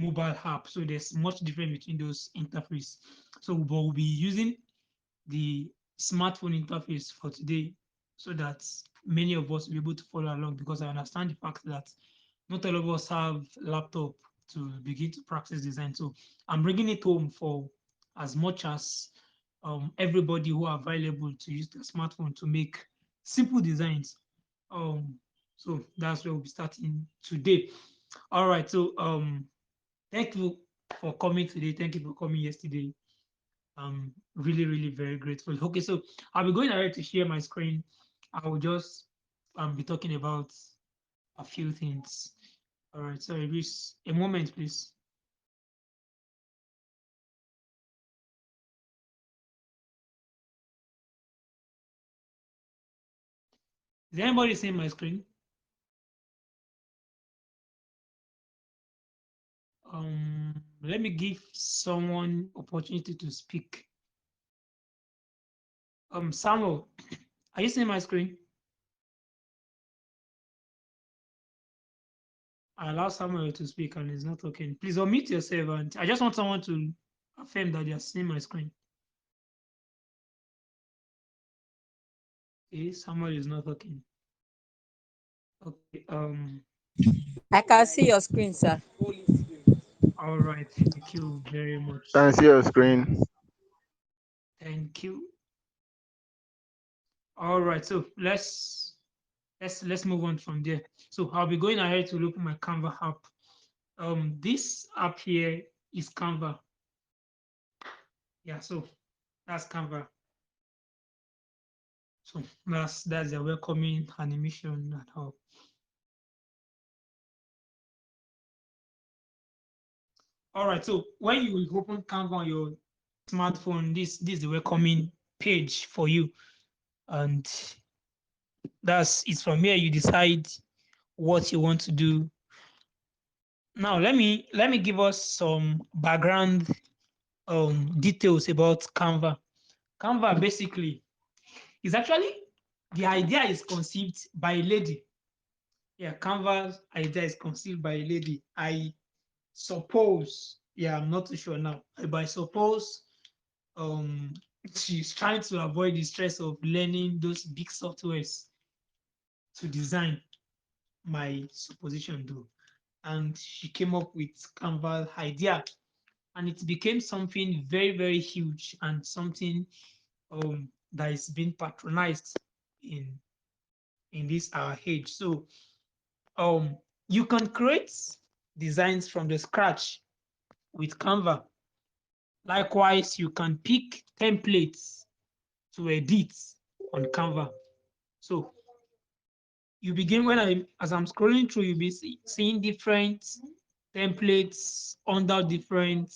mobile app. So there's much difference between those interface. So but we'll be using the smartphone interface for today so that many of us will be able to follow along, because I understand the fact that not all of us have laptop to begin to practice design. So I'm bringing it home for as much as everybody who are available to use the smartphone to make simple designs. Um, so that's where we'll be starting today. All right. So thank you for coming today. Thank you for coming yesterday. I'm really, really very grateful. Okay, so I'll be going ahead to share my screen. I will just be talking about a few things. All right, sorry, please, a moment, please. Is anybody seeing my screen? Let me give someone opportunity to speak. Samuel, are you seeing my screen? I allow Samuel to speak and he's not talking. Please unmute yourself, and I just want someone to affirm that they are seeing my screen. Okay, Samuel is not talking. Okay, I can see your screen, sir. all right, thank you very much. Can see your screen. Thank you. All right, so let's move on from there. So I'll be going ahead to look at my Canva app. This app here is Canva. Yeah, so that's Canva. So that's the welcoming animation and all. All right, so when you open Canva on your smartphone, this is the welcoming page for you, and it's from here you decide what you want to do. Now let me give us some background details about Canva. Canva basically is actually, the idea is conceived by a lady. Yeah, Canva's idea is conceived by a lady. I suppose, yeah, I'm not too sure now, but I suppose um she's trying to avoid the stress of learning those big softwares to design, my supposition though. And she came up with Canva's idea, and it became something very, very huge, and something that is being patronized in this our age. So um you can create designs from the scratch with Canva. Likewise, you can pick templates to edit on Canva. So you begin, as I'm scrolling through, you'll be seeing different templates under different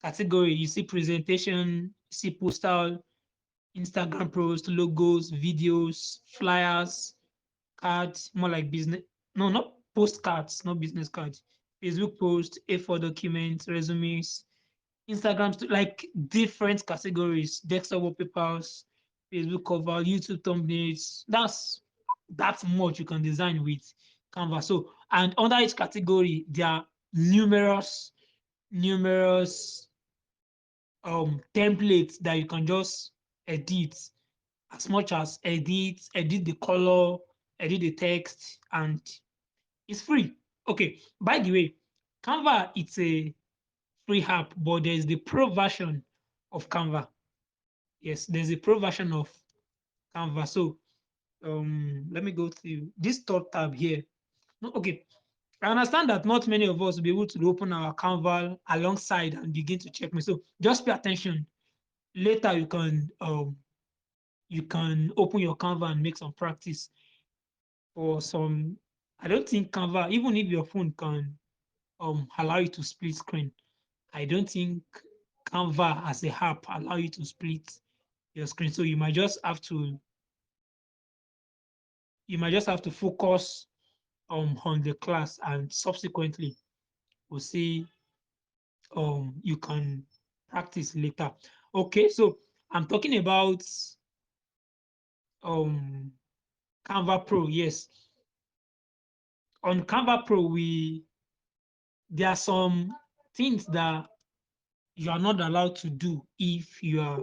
category. You see presentation, you see postal, Instagram posts, logos, videos, flyers, cards, more like business. No, not postcards, not business cards. Facebook posts, A4 documents, resumes, Instagram, like different categories, desktop wallpapers, Facebook cover, YouTube thumbnails. That's much you can design with Canva. So, and under each category, there are numerous templates that you can just edit, as much as edit the color, edit the text, and it's free. Okay, by the way, Canva, it's a free app, but there's the pro version of Canva. Yes, there's a pro version of Canva. So let me go to this third tab here. No, okay, I understand that not many of us will be able to open our Canva alongside and begin to check me. So just pay attention. Later you can open your Canva and make some practice for some. I don't think Canva, even if your phone can allow you to split screen, I don't think Canva as a app allow you to split your screen. So you might just have to focus on the class, and subsequently we'll see you can practice later. Okay, so I'm talking about um Canva Pro. Yes, on Canva Pro there are some things that you are not allowed to do if you are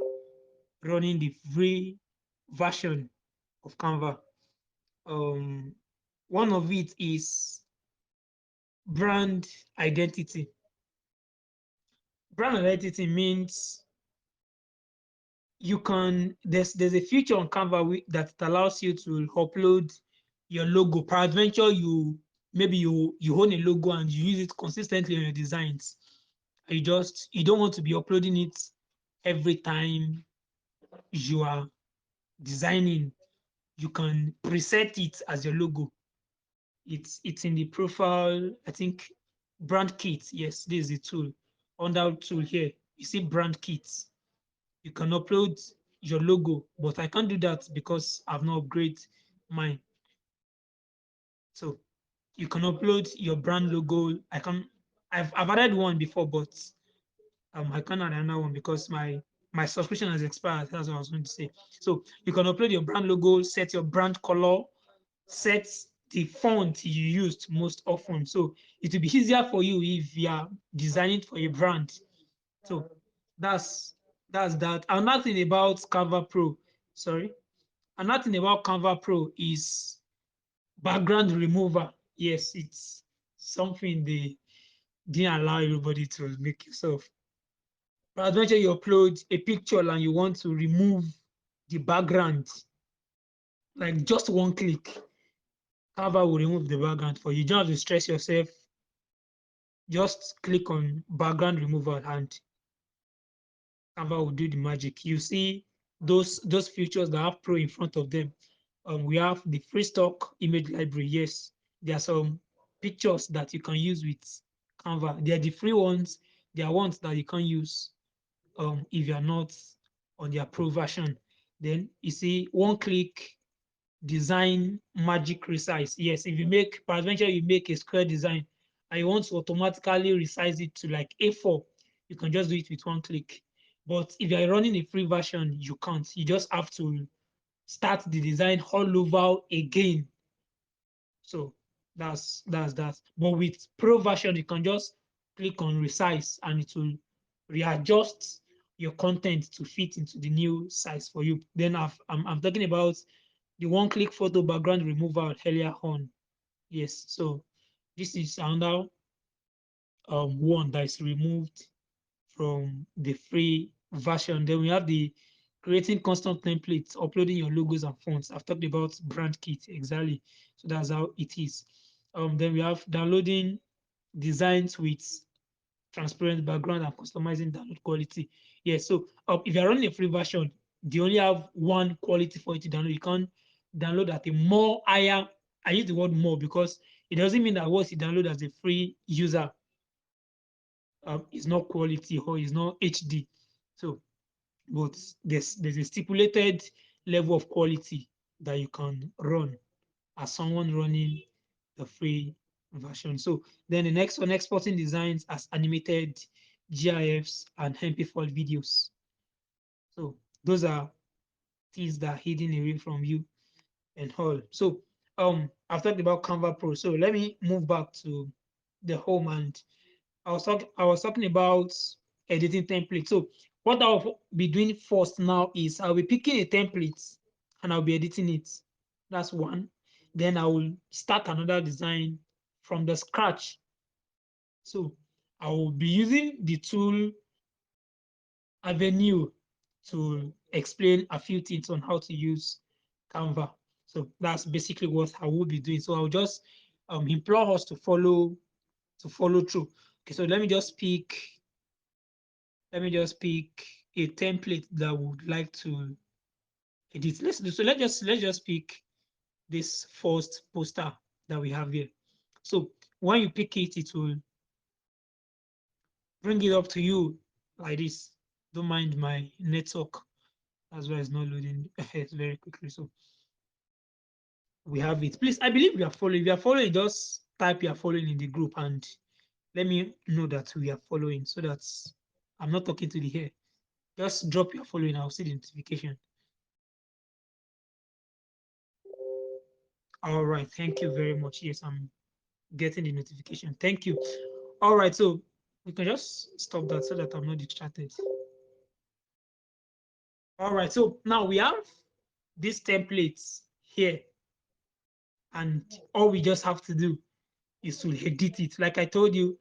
running the free version of Canva. Um, one of it is brand identity. Brand identity means you can there's a feature on Canva that allows you to upload your logo. Peradventure, you own a logo and you use it consistently on your designs. You don't want to be uploading it every time you are designing. You can preset it as your logo. It's in the profile, I think brand kit. Yes, this is the tool. Under tool here, you see brand kits. You can upload your logo, but I can't do that because I've not upgraded mine. So you can upload your brand logo. I've added one before, but I can't add another one because my subscription has expired. That's what I was going to say. So you can upload your brand logo, set your brand color, set the font you used most often. So it will be easier for you if you are designing for a brand. So that's that's that. Another thing about Canva Pro, sorry, another thing about Canva Pro is background remover. Yes, it's something they didn't allow everybody to make yourself. But adventure you upload a picture and you want to remove the background, like just one click, Canva will remove the background for you. You don't have to stress yourself. Just click on background removal and Canva will do the magic. You see those features that have Pro in front of them. We have the free stock image library. Yes, there are some pictures that you can use with Canva. They are the free ones. They are ones that you can use if you are not on their Pro version. Then you see one click design magic resize. Yes, if you make, peradventure you make a square design and you want to automatically resize it to like A4, you can just do it with one click. But if you're running a free version, you can't. You just have to start the design all over again. So that's that. But with pro version, you can just click on resize and it will readjust your content to fit into the new size for you. Then I'm talking about the one-click photo background removal earlier on. Yes, so this is another one that is removed from the free version. Then we have the creating custom templates, uploading your logos and fonts. I've talked about brand kit exactly. So that's how it is. Then we have downloading designs with transparent background and customizing download quality. Yes, so if you're running a free version, they only have one quality for you to download. You can't download at a more higher. I use the word more because it doesn't mean that what you download as a free user is not quality or is not HD. So, but there's a stipulated level of quality that you can run as someone running the free version. So then the next one, exporting designs as animated GIFs and MP4 videos. So those are things that are hidden away from you and all. So I've talked about Canva Pro. So let me move back to the home and I was talking about editing templates. So what I'll be doing first now is I'll be picking a template and I'll be editing it. That's one. Then I will start another design from the scratch. So I will be using the tool Avenue to explain a few things on how to use Canva. So that's basically what I will be doing. So I'll just implore us to follow through. Okay, so let me just pick a template that I would like to edit. Let's just pick this first poster that we have here. So when you pick it, it will bring it up to you like this. Don't mind my network. That's why it's not loading very quickly. So we have it. Please, I believe we are following. If you are following, just type you are following in the group and let me know that we are following so that I'm not talking to the air. Just drop your following. I'll see the notification. All right. Thank you very much. Yes, I'm getting the notification. Thank you. All right, so we can just stop that so that I'm not distracted. All right, so now we have these templates here, and all we just have to do is to edit it. Like I told you,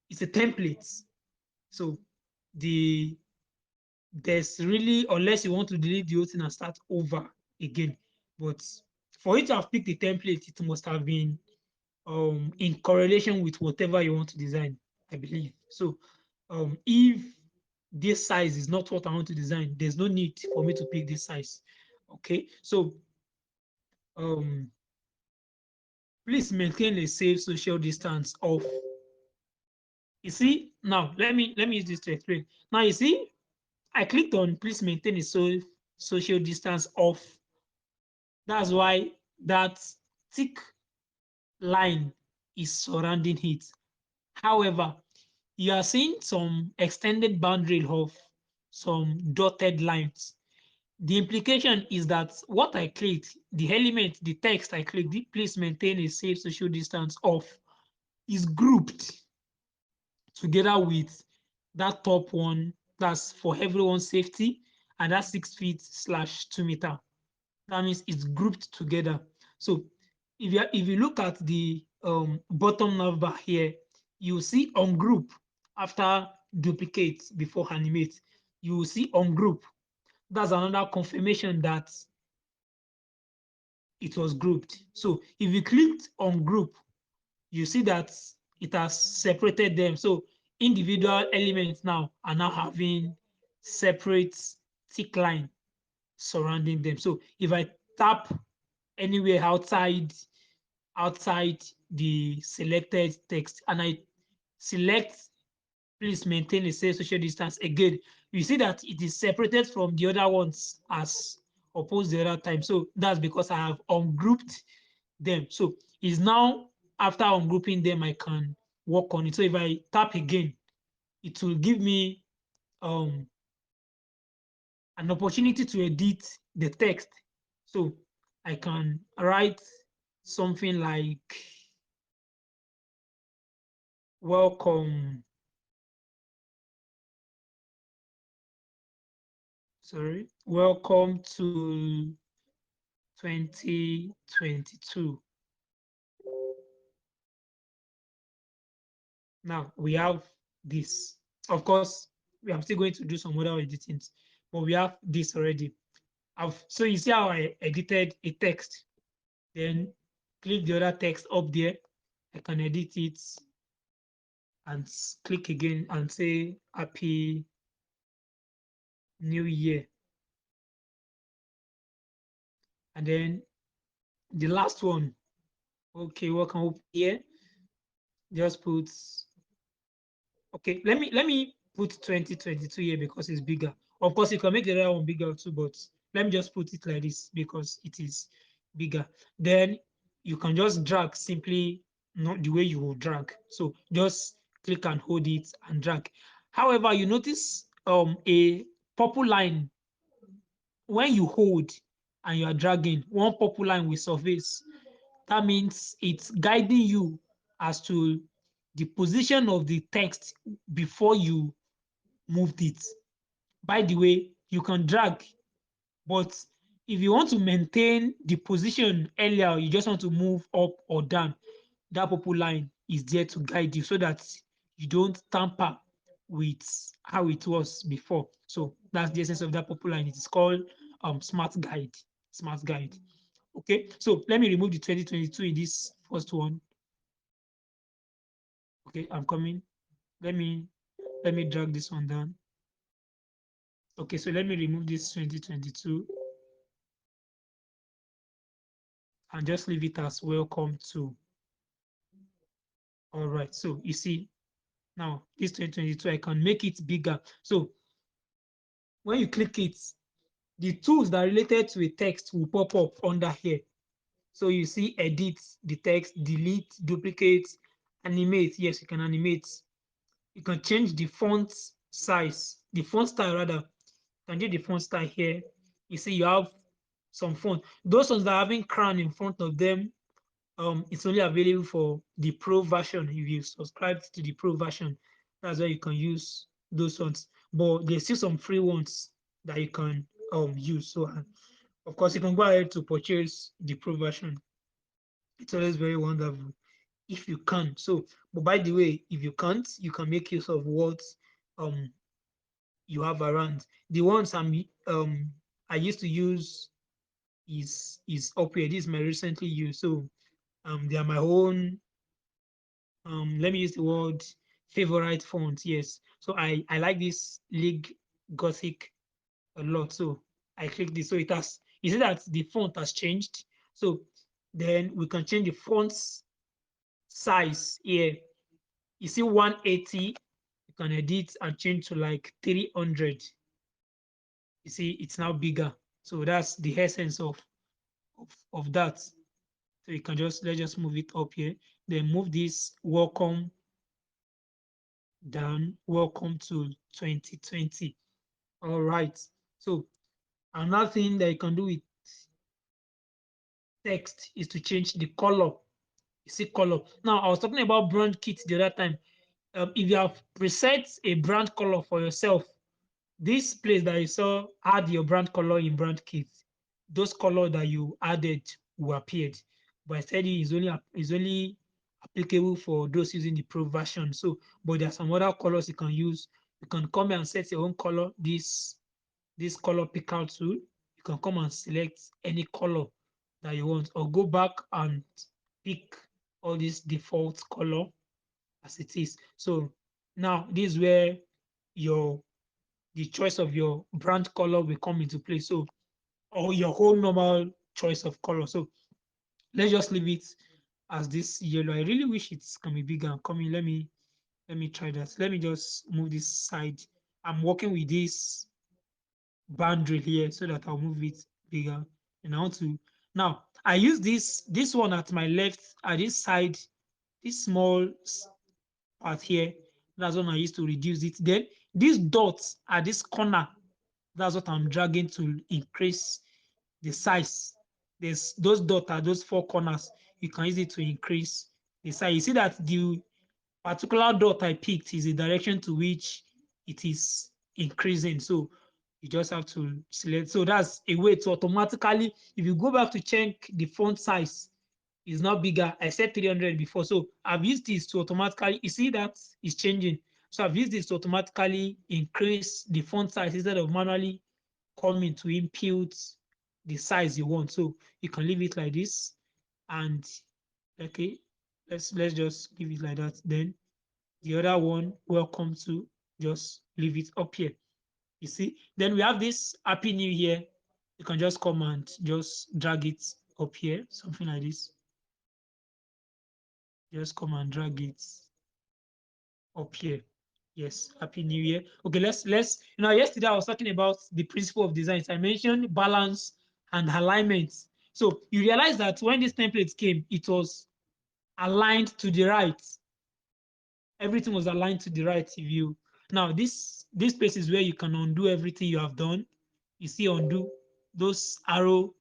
it's a template. So there's really, unless you want to delete the whole thing and start over again. But for you to have picked a template, it must have been in correlation with whatever you want to design, I believe. So if this size is not what I want to design, there's no need for me to pick this size. Okay, so um, please maintain a safe social distance of. You see, now let me use this to explain. Now you see, I clicked on please maintain a safe social distance of. That's why that thick line is surrounding it. However, you are seeing some extended boundary of some dotted lines. The implication is that what I clicked, the element, the text I clicked, please maintain a safe social distance of, is grouped together with that top one that's for everyone's safety, and that 6 feet/2 meter. That means it's grouped together. So if you look at the bottom number here, you see ungroup after duplicate before animate. You will see ungroup. That's another confirmation that it was grouped. So if you clicked on group, you see that it has separated them. So individual elements now are now having separate thick line surrounding them. So if I tap anywhere outside the selected text and I select please maintain a safe social distance again, you see that it is separated from the other ones as opposed the other time. So that's because I have ungrouped them. So it's now after ungrouping them, I can work on it. So if I tap again, it will give me um, an opportunity to edit the text. So I can write something like welcome, welcome to 2022. Now we have this. Of course, we are still going to do some other editing, but we have this already. So you see how I edited a text, then click the other text up there. I can edit it and click again and say Happy New Year. And then the last one, okay, welcome up here. Just put, okay, let me put 2022 here because it's bigger. Of course, you can make the other one bigger too, but let me just put it like this because it is bigger. Then you can just drag simply, not the way you will drag. So just click and hold it and drag. However, you notice a purple line when you hold and you are dragging, one purple line will surface. That means it's guiding you as to the position of the text before you moved it. By the way, you can drag, but if you want to maintain the position earlier, you just want to move up or down, that purple line is there to guide you so that you don't tamper with how it was before. So that's the essence of that purple line. It is called smart guide. Smart guide. Okay, so let me remove the 2022 in this first one. Okay, I'm coming. Let me drag this one down. Okay, so let me remove this 2022 and just leave it as welcome to. All right, so you see now this 2022, I can make it bigger. So when you click it, the tools that are related to a text will pop up under here. So you see edit the text, delete, duplicate, animate. Yes, you can animate. You can change the font size, the font style rather. You can do the font style here. You see you have some font. Those ones that are having crown in front of them It's only available for the pro version. If you subscribe to the pro version, that's why you can use those ones. But there's still some free ones that you can use. So of course you can go ahead to purchase the pro version. It's always very wonderful if you can. So, but by the way, if you can't, you can make use of what um you have around. The ones I used to use is up here. This is my recently used. So they are my own let me use the word favorite font. Yes. So I like this League Gothic a lot. So I click this. So it has you see that the font has changed. So then we can change the font's size here. You see 180, you can edit and change to like 300. You see it's now bigger. So that's the essence of that. So you can just let's just move it up here. Then move this welcome down. Welcome to 2020. All right. So another thing that you can do with text is to change the color. You see color. Now I was talking about brand kits the other time. If you have preset a brand color for yourself, this place that you saw add your brand color in brand kit. Those color that you added will appear. But I said is only applicable for those using the pro version. So, but there are some other colors you can use. You can come and set your own color. This color picker tool. You can come and select any color that you want, or go back and pick all this default color as it is. So now this is where your the choice of your brand color will come into play. So, or your whole normal choice of color. So let's just leave it as this yellow. I really wish it can be bigger. Come in, let me try that. Let me just move this side. I'm working with this boundary here so that I'll move it bigger. And I want to now I use this one at my left at this side, this small part here. That's when I used to reduce it. Then these dots at this corner, that's what I'm dragging to increase the size. There's those dots at those four corners. You can use it to increase the size. You see that the particular dot I picked is the direction to which it is increasing. So you just have to select. So that's a way to automatically, if you go back to check the font size, is not bigger. I said 300 before. So I've used this to automatically, you see that is changing. So I've used this to automatically increase the font size instead of manually coming to input the size you want. So you can leave it like this. And okay, let's just leave it like that. Then the other one, welcome to, just leave it up here. You see, then we have this happy new year. You can just come and just drag it up here, something like this. Just come and drag it up here. Yes, happy new year. Okay, let's yesterday I was talking about the principle of design. I mentioned balance and alignment. So you realize that when this template came, it was aligned to the right. Everything was aligned to the right view. Now this place is where you can undo everything you have done. You see undo, those arrow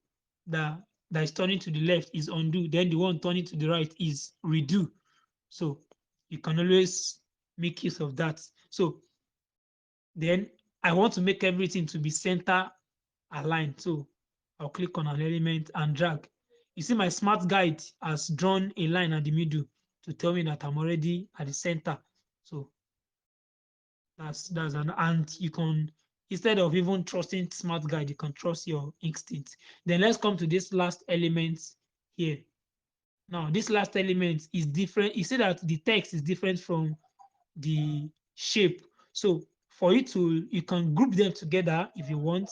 that that is turning to the left is undo, then the one turning to the right is redo. So you can always make use of that. So then I want to make everything to be center aligned. So I'll click on an element and drag. You see my smart guide has drawn a line at the middle to tell me that I'm already at the center. So that's and you can, instead of even trusting smart guide, you can trust your instinct. Then let's come to this last element here. Now this last element is different. You see that the text is different from the shape. So for you to, you can group them together if you want,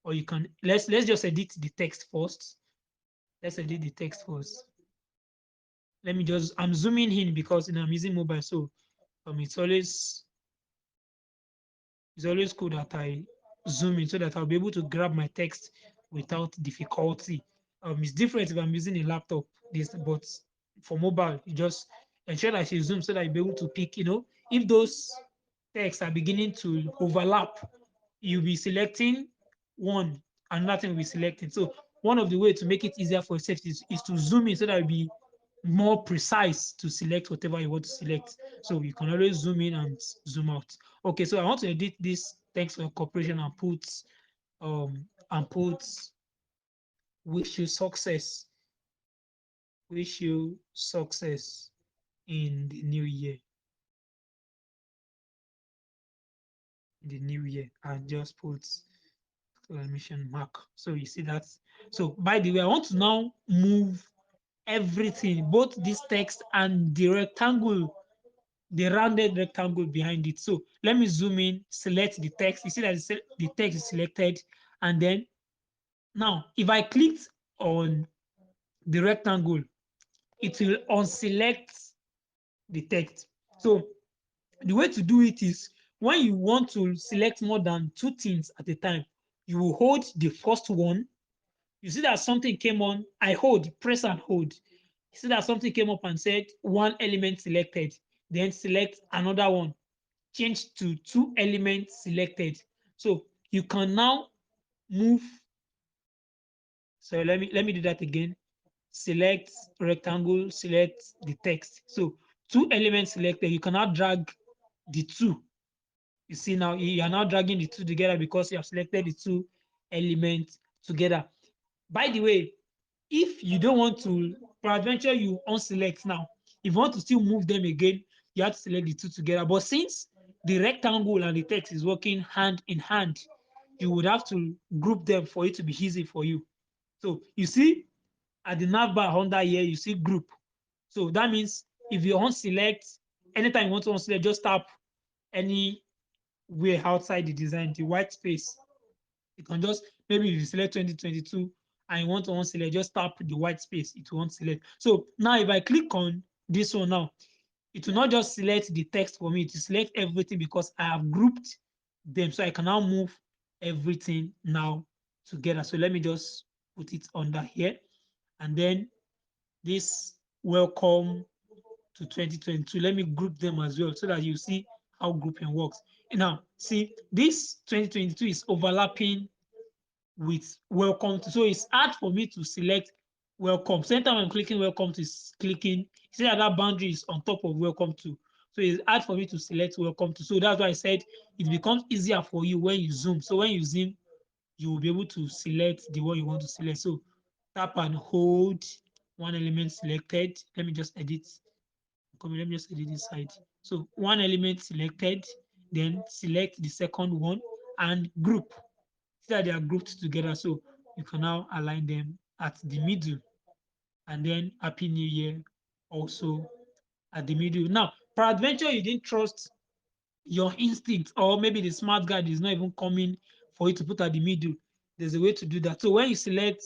or you can, let's just edit the text first. Let's edit the text first. Let me just, I'm zooming in because I'm using mobile. So it's always cool that I zoom in so that I'll be able to grab my text without difficulty. It's different if I'm using a laptop, but for mobile, you just ensure that you zoom so that you'll be able to pick, if those texts are beginning to overlap, you'll be selecting one, and nothing will be selected. So one of the way to make it easier for yourself is to zoom in so that you'll be more precise to select whatever you want to select. So you can always zoom in and zoom out. Okay, so I want to edit this text for corporation and put wish you success. Wish you success in the new year. In the new year, and just put exclamation mark. So you see that. So by the way, I want to now move everything, both this text and the rectangle, the rounded rectangle behind it. So let me zoom in, select the text. You see that the text is selected, and then now if I clicked on the rectangle, it will unselect the text. So the way to do it is when you want to select more than two things at a time, you will hold the first one. You see that something came on, I hold, press and hold. You see that something came up and said one element selected, then select another one, change to two elements selected. So you can now move. So let me do that again. Select rectangle, select the text. So two elements selected, you cannot drag the two. You see now you are now dragging the two together because you have selected the two elements together. By the way, if you don't want to, peradventure you unselect now, if you want to still move them again, you have to select the two together. But since the rectangle and the text is working hand in hand, you would have to group them for it to be easy for you. So you see at the nav bar under here, you see group. So that means if you unselect, anytime you want to unselect, just tap anywhere outside the design, the white space. You can just, maybe if you select 2022 and you want to unselect, just tap the white space, it won't select. So now if I click on this one now, it will not just select the text for me, it will select everything because I have grouped them. So I can now move everything now together. So let me just put it under here. And then this welcome to 2022. Let me group them as well so that you see how grouping works. Now, see, this 2022 is overlapping with welcome to. So it's hard for me to select welcome. So anytime I'm clicking welcome to, is clicking, see that boundary is on top of welcome to. So it's hard for me to select welcome to. So that's why I said it becomes easier for you when you zoom. So when you zoom, you will be able to select the one you want to select. So tap and hold one element selected. Let me just edit. Let me just edit this side. So one element selected, then select the second one and group. See that they are grouped together. So you can now align them at the middle. And then Happy New Year also at the middle. Now, peradventure you didn't trust your instinct, or maybe the smart guide is not even coming for you to put at the middle. There's a way to do that. So when you select,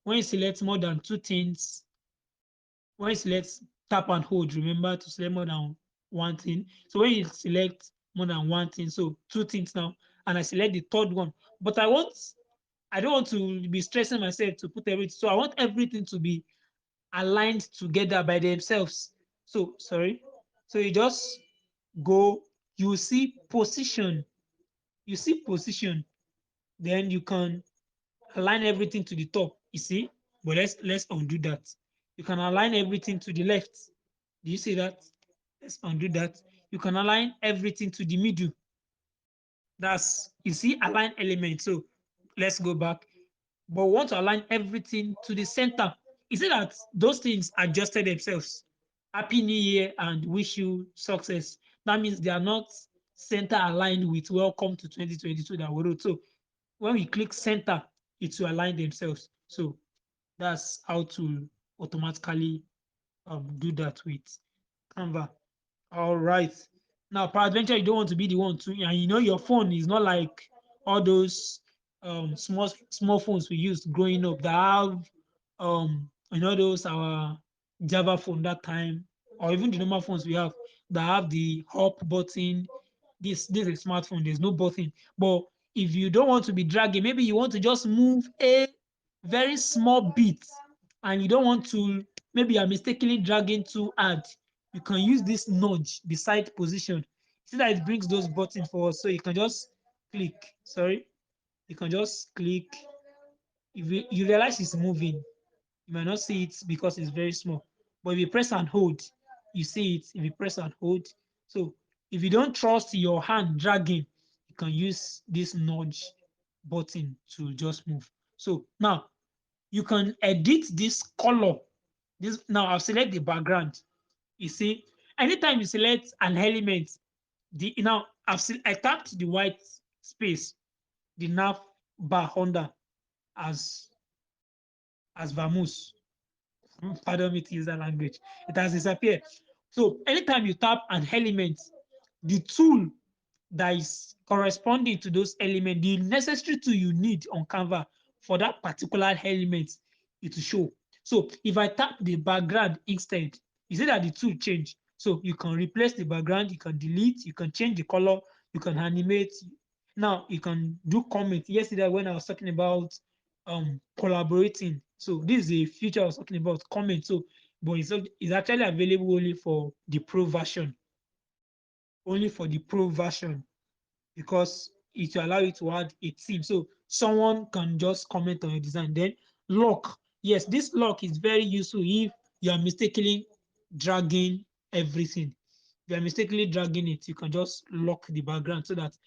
when you select more than two things, when you select tap and hold, remember to select more than one thing. So when you select more than one thing, so two things now, and I select the third one, but I don't want to be stressing myself to put everything. So I want everything to be aligned together by themselves. So So you just go, you see position, then you can align everything to the top. You see, but let's undo that. You can align everything to the left. Do you see that? Let's undo that. You can align everything to the middle. That's, you see, align element. So let's go back. But we want to align everything to the center. You see that those things adjusted themselves. Happy New Year and wish you success. That means they are not center aligned with welcome to 2022 that we wrote. So when we click center, it will align themselves. So that's how to automatically do that with Canva. All right. Now, peradventure, you don't want to be the one to, and you know your phone is not like all those small phones we used growing up that have those our Java phone that time, or even the normal phones we have that have the hop button. This is a smartphone. There's no button. But if you don't want to be dragging, maybe you want to just move a very small bit, and you don't want to. Maybe you're mistakenly dragging too hard, you can use this nudge beside position. See that it brings those buttons for us. So you can just click. You can just click. If you realize it's moving, you might not see it because it's very small. But if you press and hold, you see it. If you press and hold, so if you don't trust your hand dragging, you can use this nudge button to just move. So now you can edit this color. This now I've selected the background. You see, anytime you select an element, the now I tapped the white space, the nav bar under as vamoose. Pardon me to use that language. It has disappeared. So anytime you tap an element, the tool that is corresponding to those elements, the necessary tool you need on Canva for that particular element, it will show. So if I tap the background instead, you see that the tool change. So you can replace the background, you can delete, you can change the color, you can animate. Now you can do comment. Yesterday when I was talking about collaborating, so this is a feature I was talking about, comment. So but it's actually available only for the pro version, only for the pro version, because it will allow you to add a theme. So someone can just comment on your design. Then lock. Yes, this lock is very useful if you are mistakenly dragging everything. If you are mistakenly dragging it, you can just lock the background so that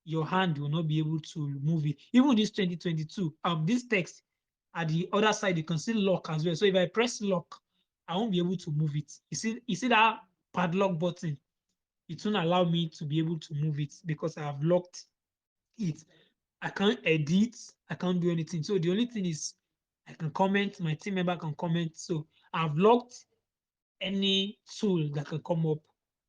your hand will not be able to move it. Even this 2022, this text at the other side, you can see lock as well. So if I press lock, I won't be able to move it. You see that padlock button? It won't allow me to be able to move it because I have locked it. I can't edit, I can't do anything. So the only thing is I can comment, my team member can comment. So I've locked any tool that can come up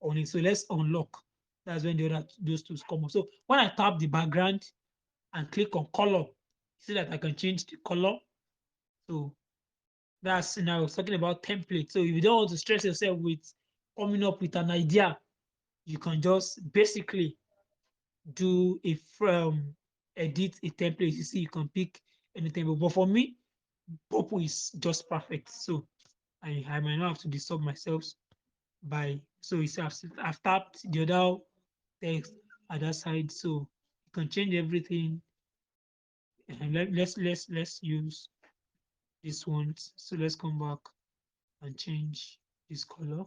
on it. So let's unlock. That's when those tools come up. So when I tap the background and click on color, see that I can change the color. So that's, and I was talking about template. So if you don't want to stress yourself with coming up with an idea, you can just basically do a edit a template. You see, you can pick anything. But for me, purple is just perfect. So I might not have to disturb myself by, so you see I've tapped the other text at that side. So you can change everything. And let's use this one. So let's come back and change this color.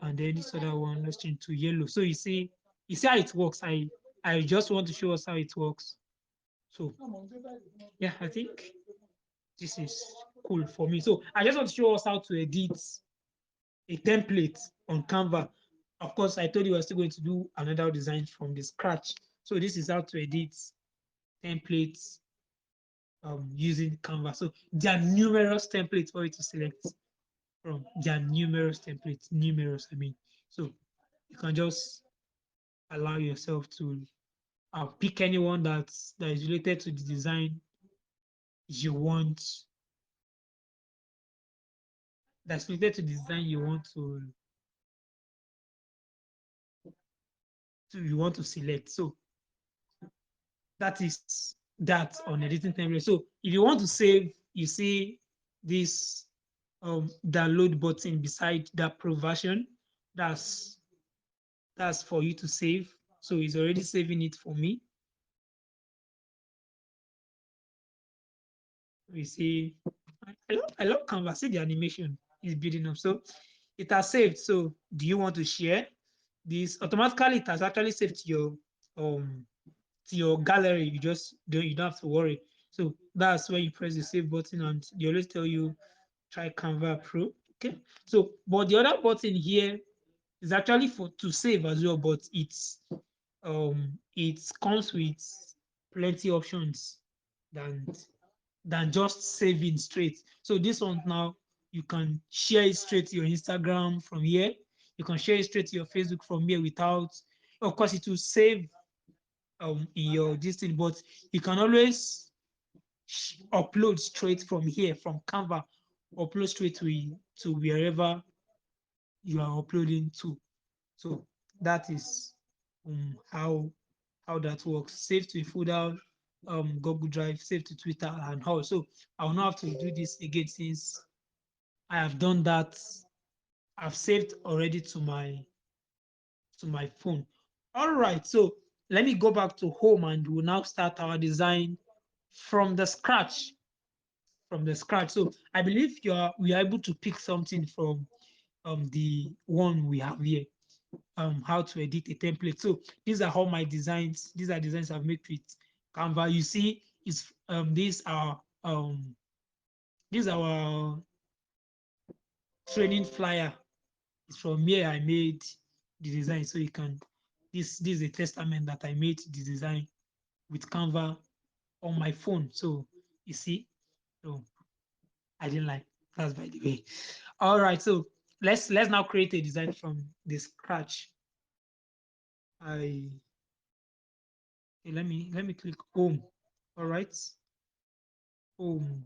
And then this other one, let's change to yellow. So you see how it works. I just want to show us how it works. So yeah, I think this is cool for me. So I just want to show us how to edit a template on Canva. Of course, I told you I was still going to do another design from the scratch. So this is how to edit templates using Canva. So there are numerous templates for you to select from. There are numerous templates, numerous, I mean. So you can just allow yourself to pick anyone that is related to the design you want, that's related to the design you want you want to select. So that is that on editing template. So if you want to save, you see this download button beside that pro version. That's for you to save. So it's already saving it for me. We see, I love Canva. See the animation is building up. So it has saved. So do you want to share this? Automatically, it has actually saved to your gallery. You don't have to worry. So that's where you press the save button and they always tell you try Canva Pro. Okay. So but the other button here is actually for to save as well, but it comes with plenty options than just saving straight. So this one now, you can share it straight to your Instagram from here. You can share it straight to your Facebook from here without, of course, it will save in your this thing, but you can always upload straight from here, from Canva, upload straight to wherever you are uploading to. So that is how that works. Save to a folder, Google Drive, save to Twitter and all. So I will not have to do this again since I have done that. I've saved already to my phone. All right, so let me go back to home and we'll now start our design from the scratch. from the scratch. So I believe we are able to pick something from the one we have here. How to edit a template. So these are all my designs. These are designs I've made with Canva. You see, it's these are our training flyer. It's from here I made the design. So you can this is a testament that I made the design with Canva on my phone. So you see, so I didn't like that's by the way. All right, so let's now create a design from the scratch. I Okay, let me click home. All right, home.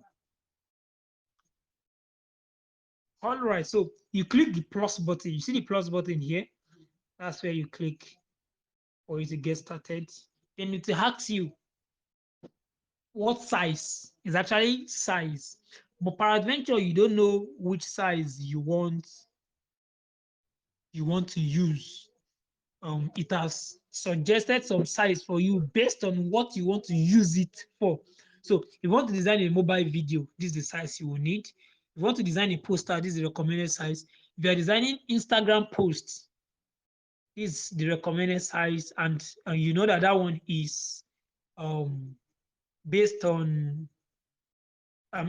All right, so you click the plus button. You see the plus button here? That's where you click for you to get started. Then it asks you what size. Is actually size. But peradventure, you don't know which size you want to use. It has suggested some size for you based on what you want to use it for. So if you want to design a mobile video, this is the size you will need. If you want to design a poster, this is the recommended size. If you are designing Instagram posts, this is the recommended size, and you know that that one is um, based on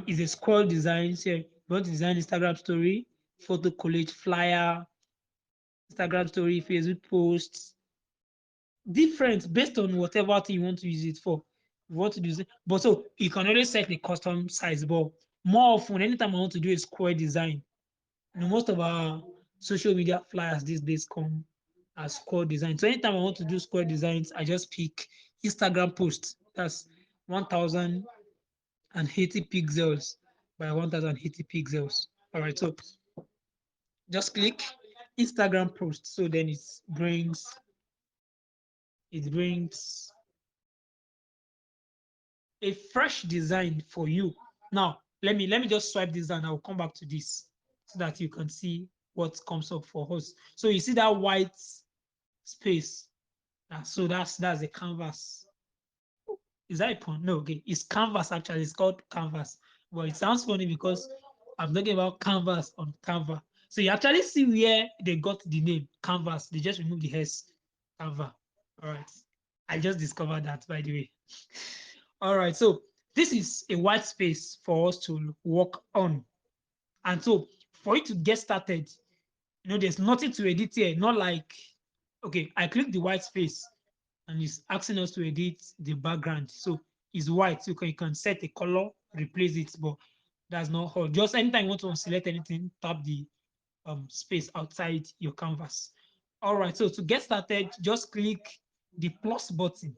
is a scroll design. So you want to design Instagram story, photo collage, flyer, Instagram story, Facebook posts, different based on whatever thing you want to use it for. You want to use it, but so you can always set the custom size. But more often, anytime I want to do a square design, most of our social media flyers these days come as square design. So anytime I want to do square designs, I just pick Instagram post. That's 1080 pixels by 1080 pixels. All right, so just click Instagram post. So then it brings a fresh design for you. Now, let me just swipe this down. I'll come back to this so that you can see what comes up for us. So you see that white space. So that's the canvas. Is that a pun? No, okay. It's canvas actually. It's called canvas. But it sounds funny because I'm talking about canvas on Canva. So you actually see where they got the name canvas. They just removed the S. Canva. All right. I just discovered that, by the way. All right. So this is a white space for us to work on. And so for you to get started, there's nothing to edit here. Not like, okay, I click the white space and it's asking us to edit the background. So it's white. So you can set a color, replace it, but that's not all. Just anytime you want to select anything, tap the space outside your canvas. All right, so to get started, just click the plus button.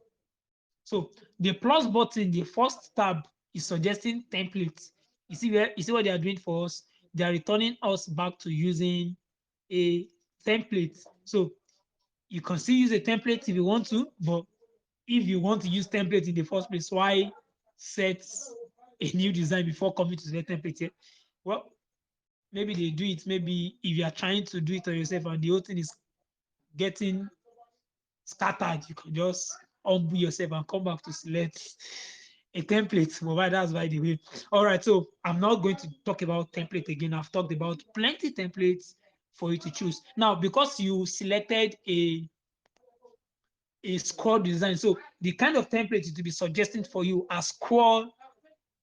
So the plus button, the first tab is suggesting templates. You see what they are doing for us? They are returning us back to using a template. So you can still use a template if you want to, but if you want to use template in the first place, why set a new design before coming to the template here? Well, maybe they do it. Maybe if you are trying to do it on yourself and the whole thing is getting scattered, you can just humble yourself and come back to select a template. But that's by the way. All right, so I'm not going to talk about template again. I've talked about plenty templates for you to choose. Now, because you selected a scroll design, so the kind of template it will be suggesting for you are scroll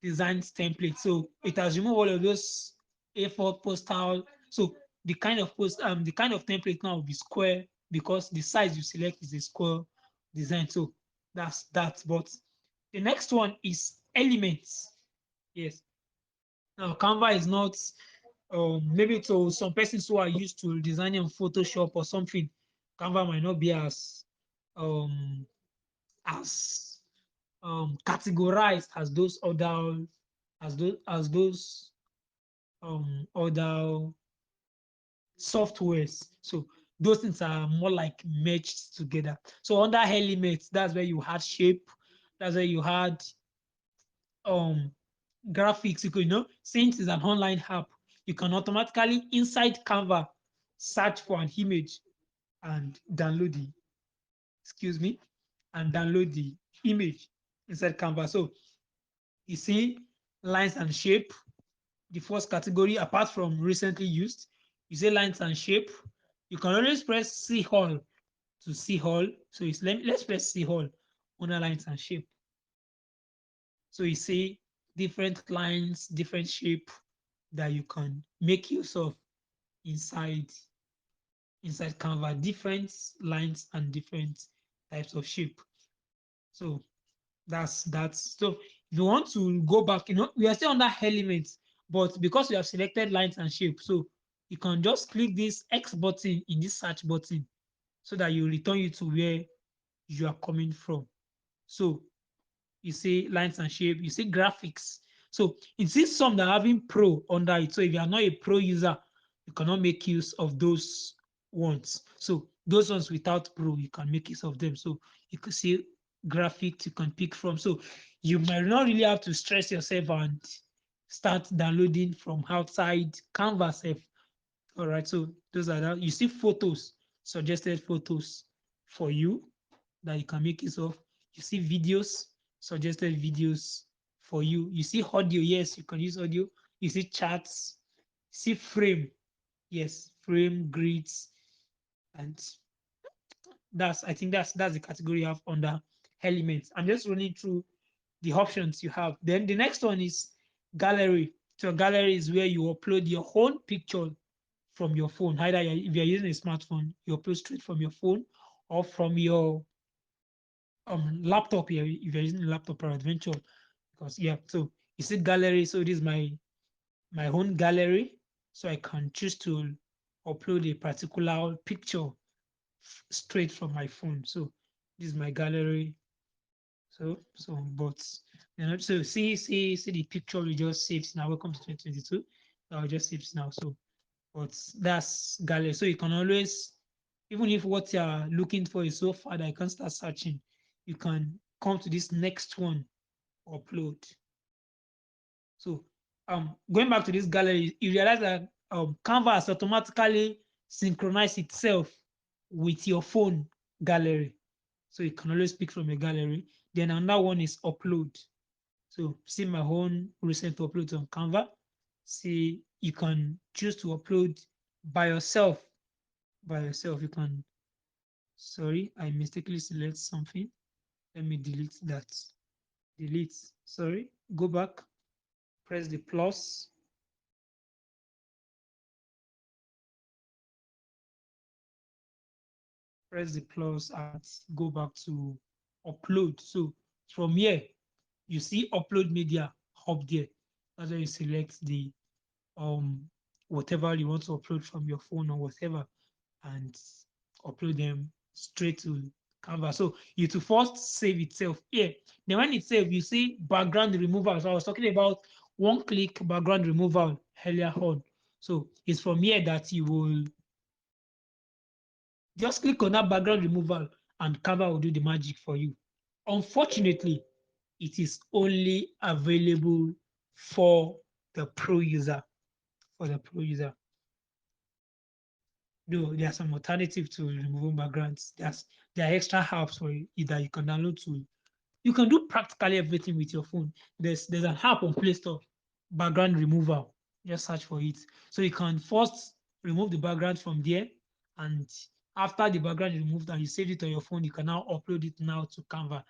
designs template. So it has removed all of those A4 postal. So the kind of template now will be square because the size you select is a square design. So that's that. But the next one is elements. Yes. Now Canva is not maybe to some persons who are used to designing on Photoshop or something. Canva might not be um as categorized as those other softwares. So those things are more like merged together. So under elements, that's where you had shape, that's where you had um graphics. Since it's an online app, you can automatically inside Canva search for an image and download the excuse me and download the image inside Canva. So you see lines and shape. The first category, apart from recently used, you say lines and shape. You can always press see all to see all. So let's press see all under lines and shape. So you see different lines, different shape that you can make use of inside Canva, different lines and different types of shape. So that's so if you want to go back, we are still under elements, but because we have selected lines and shape, so you can just click this X button in this search button so that you return you to where you are coming from. So you see lines and shape, you see graphics. So it is some that are having pro under it. So if you are not a pro user, you cannot make use of those ones. So those ones without pro, you can make use of them. So you can see graphics you can pick from. So you might not really have to stress yourself and start downloading from outside Canvas. All right, so those are that. You see photos, suggested photos for you that you can make use of. You see videos, suggested videos for you. You see audio, yes, you can use audio. You see charts, see frame, yes, frame, grids, and I think that's the category you have under elements. I'm just running through the options you have. Then the next one is gallery. So gallery is where you upload your own picture from your phone. Either if you're using a smartphone, you upload straight from your phone or from your laptop here if you're using a laptop or adventure. Because yeah, so you see gallery. So this is my own gallery. So I can choose to upload a particular picture straight from my phone. So this is my gallery. But so see the picture we just saved now. Welcome to 2022. I just saved now. So but that's gallery. So you can always, even if what you're looking for is so far that you can start searching, you can come to this next one, upload. So going back to this gallery, you realize that Canva has automatically synchronized itself with your phone gallery. So you can always pick from a gallery. Then another one is upload. So see my own recent uploads on Canva. See, you can choose to upload by yourself. By yourself, you can. Sorry, I mistakenly select something. Let me delete that. Delete. Sorry. Go back. Press the plus. Press the plus and go back to upload. So from here, you see upload media up there. That's where you select the whatever you want to upload from your phone or whatever, and upload them straight to Canva. So you to first save itself here. Then when it's saved, you see background removal. So I was talking about one-click background removal earlier on. So it's from here that you will just click on that background removal and Canva will do the magic for you. Unfortunately, it is only available for the pro user. For the pro user. Though there are some alternative to removing backgrounds. There are extra apps for you that you can download to. You can do practically everything with your phone. There's an app on Play Store, background removal. Just search for it. So you can first remove the background from there, and after the background is removed and you save it on your phone, you can now upload it now to Canva.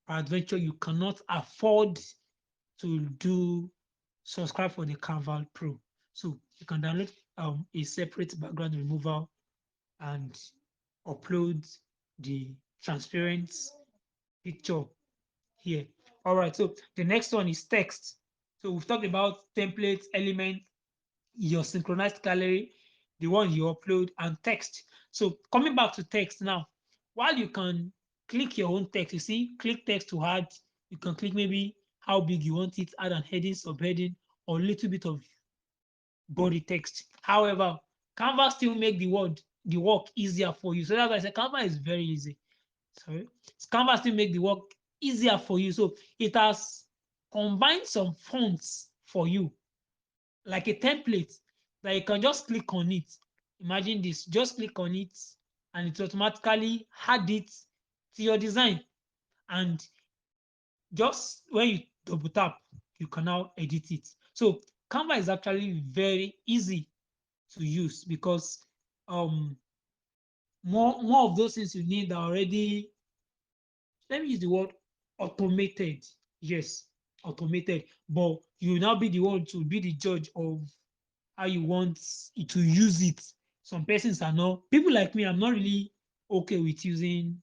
Peradventure, you cannot afford to do subscribe for the Canva Pro. So you can download a separate background removal and upload the transparent picture here. All right, so the next one is text. So we've talked about templates, element, your synchronized gallery, the one you upload, and text. So coming back to text now, while you can click your own text, you see, click text to add. You can click maybe how big you want it, add an heading, subheading, or a little bit of body text. However, Canva still make the work easier for you. So that's why I said Canva is very easy. Sorry. Canva still make the work easier for you. So it has combined some fonts for you, like a template that you can just click on it. Imagine this, just click on it and it automatically add it to your design. And just when you double tap, you can now edit it. So Canva is actually very easy to use because more of those things you need are already, let me use the word automated. Yes, automated. But you will now be the one to be the judge of how you want to use it. Some persons are not, people like me, I'm not really okay with using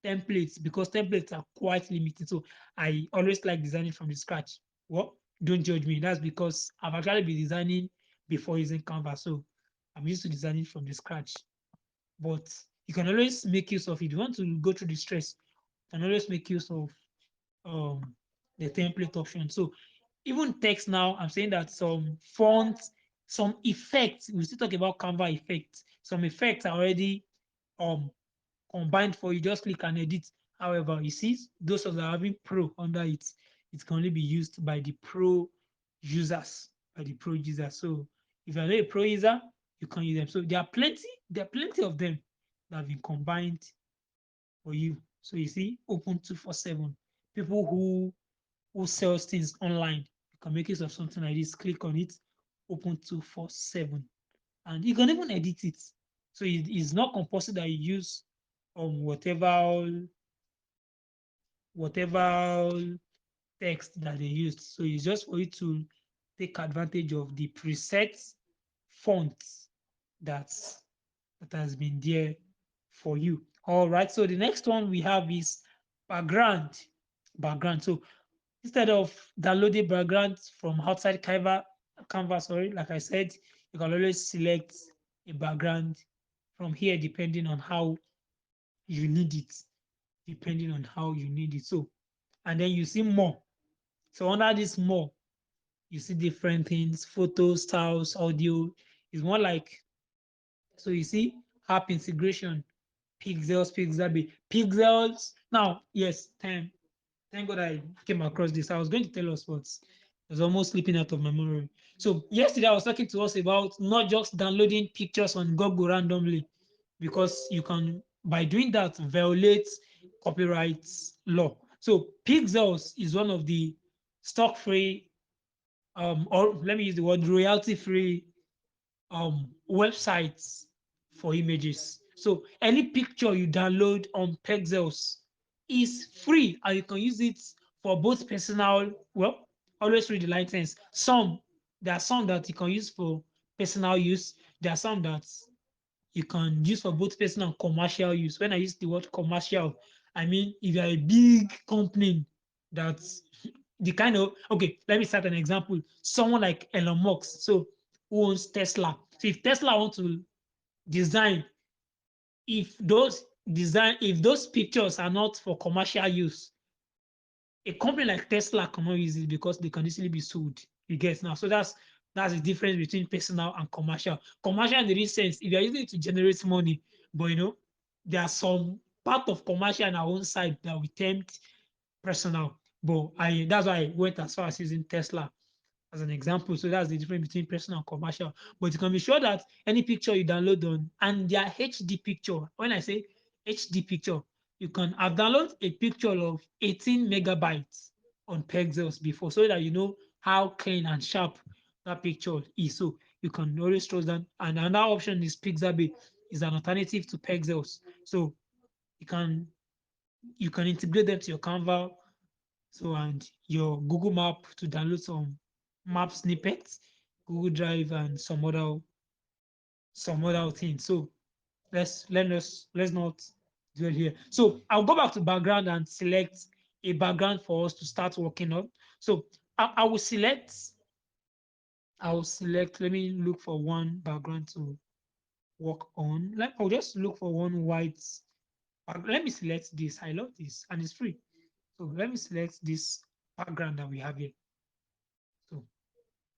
templates because templates are quite limited. So I always like designing from the scratch. Well, don't judge me. That's because I've actually been designing before using Canva. So I'm used to designing from the scratch. But you can always make use of it. If you want to go through the stress, you can always make use of um, the template option. So even text now, I'm saying that some fonts, some effects, we still talk about Canva effects. Some effects are already um combined for you. Just click and edit. However, you see, those of that are having pro under it, it can only be used by the pro users, by the pro users. So if you're not a pro user, you can use them. So there are plenty of them that have been combined for you. So you see, open 247. People who sells things online, you can make use of something like this. Click on it, open 247, and you can even edit it. So it's not compulsory that you use whatever text that they used. So it's just for you to take advantage of the preset fonts that's that has been there for you. All right. So the next one we have is background. Background. So instead of downloading background from outside Canva, sorry, like I said, you can always select a background from here depending on how you need it. Depending on how you need it. So, and then you see more. So under this more, you see different things, photos, styles, audio. It's more like, so you see app integration, pixels. Now, yes, time. Thank God I came across this. I was going to tell us, but it was almost slipping out of my memory. So yesterday I was talking to us about not just downloading pictures on Google randomly, because you can, by doing that, violate copyright law. So Pixels is one of the stock-free, or let me use the word royalty-free websites for images. So any picture you download on Pexels is free and you can use it for both personal, well, always read the license. There are some that you can use for personal use. There are some that you can use for both personal and commercial use. When I use the word commercial, I mean if you're a big company that's the kind of, okay, let me start an example. Someone like Elon Musk, so who owns Tesla. So if Tesla want to design, if those pictures are not for commercial use, a company like Tesla cannot use it because they can easily be sued. You get now. So that's the difference between personal and commercial. Commercial in the real sense, if you're using it to generate money, but there are some part of commercial on our own side that we tempt personal. But that's why I went as far as using Tesla as an example. So that's the difference between personal and commercial. But you can be sure that any picture you download on, and their HD picture, when I say HD picture, you can have downloaded a picture of 18 megabytes on Pexels before, so that you know how clean and sharp that picture is. So you can always trust that. And another option is Pixabay, is an alternative to Pexels. So you can integrate them to your Canva, so and your Google Map to download some map snippets, Google Drive, and some other things. So let's not dwell here. So I'll go back to background and select a background for us to start working on. So I will select. Let me look for one background to work on. I'll just look for one white. Let me select this. I love this, and it's free. So let me select this background that we have here. So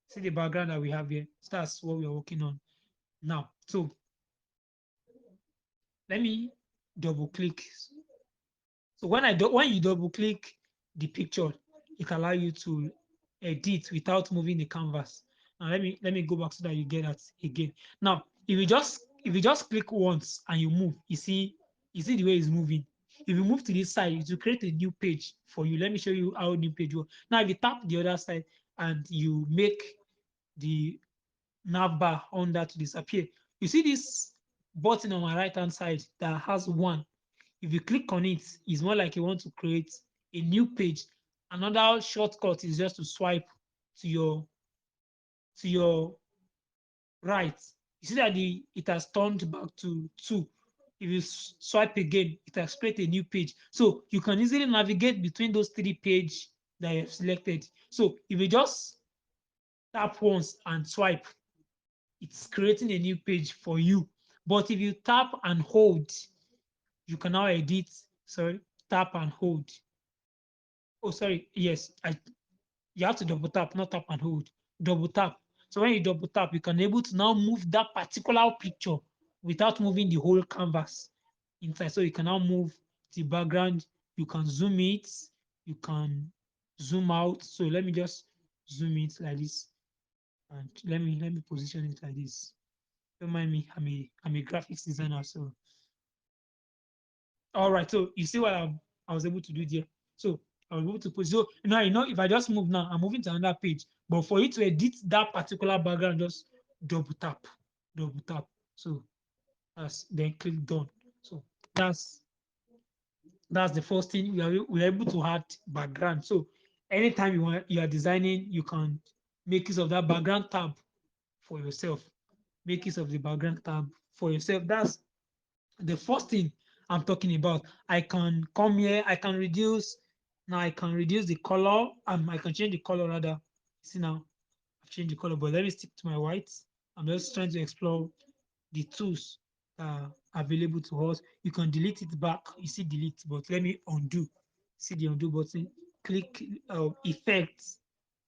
see the background that we have here. So that's what we're working on now. So let me double click. So when you double click the picture, it can allow you to edit without moving the canvas. Now let me go back so that you get that again. Now if you just click once and you move, you see the way it's moving. If you move to this side, it will create a new page for you. Let me show you how new page works. Now if you tap the other side, and you make the nav bar under to disappear. You see this button on my right hand side that has 1. If you click on it, it's more like you want to create a new page. Another shortcut is just to swipe to your right. You see that it has turned back to 2. If you swipe again, it has created a new page. So you can easily navigate between those 3 pages that you have selected. So if you just tap once and swipe, it's creating a new page for you. But if you tap and hold, you can now edit. Sorry, tap and hold. Oh, sorry. Yes, you have to double tap, not tap and hold. Double tap. So when you double tap, you can able to now move that particular picture without moving the whole canvas inside. So you can now move the background. You can zoom it. You can zoom out. So let me just zoom it like this, and let me position it like this. Don't mind me. I'm a graphics designer, so all right. So you see what I was able to do there. So I was able to put. So now you know if I just move now, I'm moving to another page. But for you to edit that particular background, just double tap, double tap. So that's then click done. So that's that's the first thing we are able to add background. So anytime you are designing, you can make use of that background tab for yourself. Make use of the background tab for yourself. That's the first thing I'm talking about. I can come here, I can reduce. Now I can reduce the color. I can change the color rather. See now, I've changed the color, but let me stick to my whites. I'm just trying to explore the tools that are available to us. You can delete it back. You see delete, but let me undo. See the undo button. Click effects.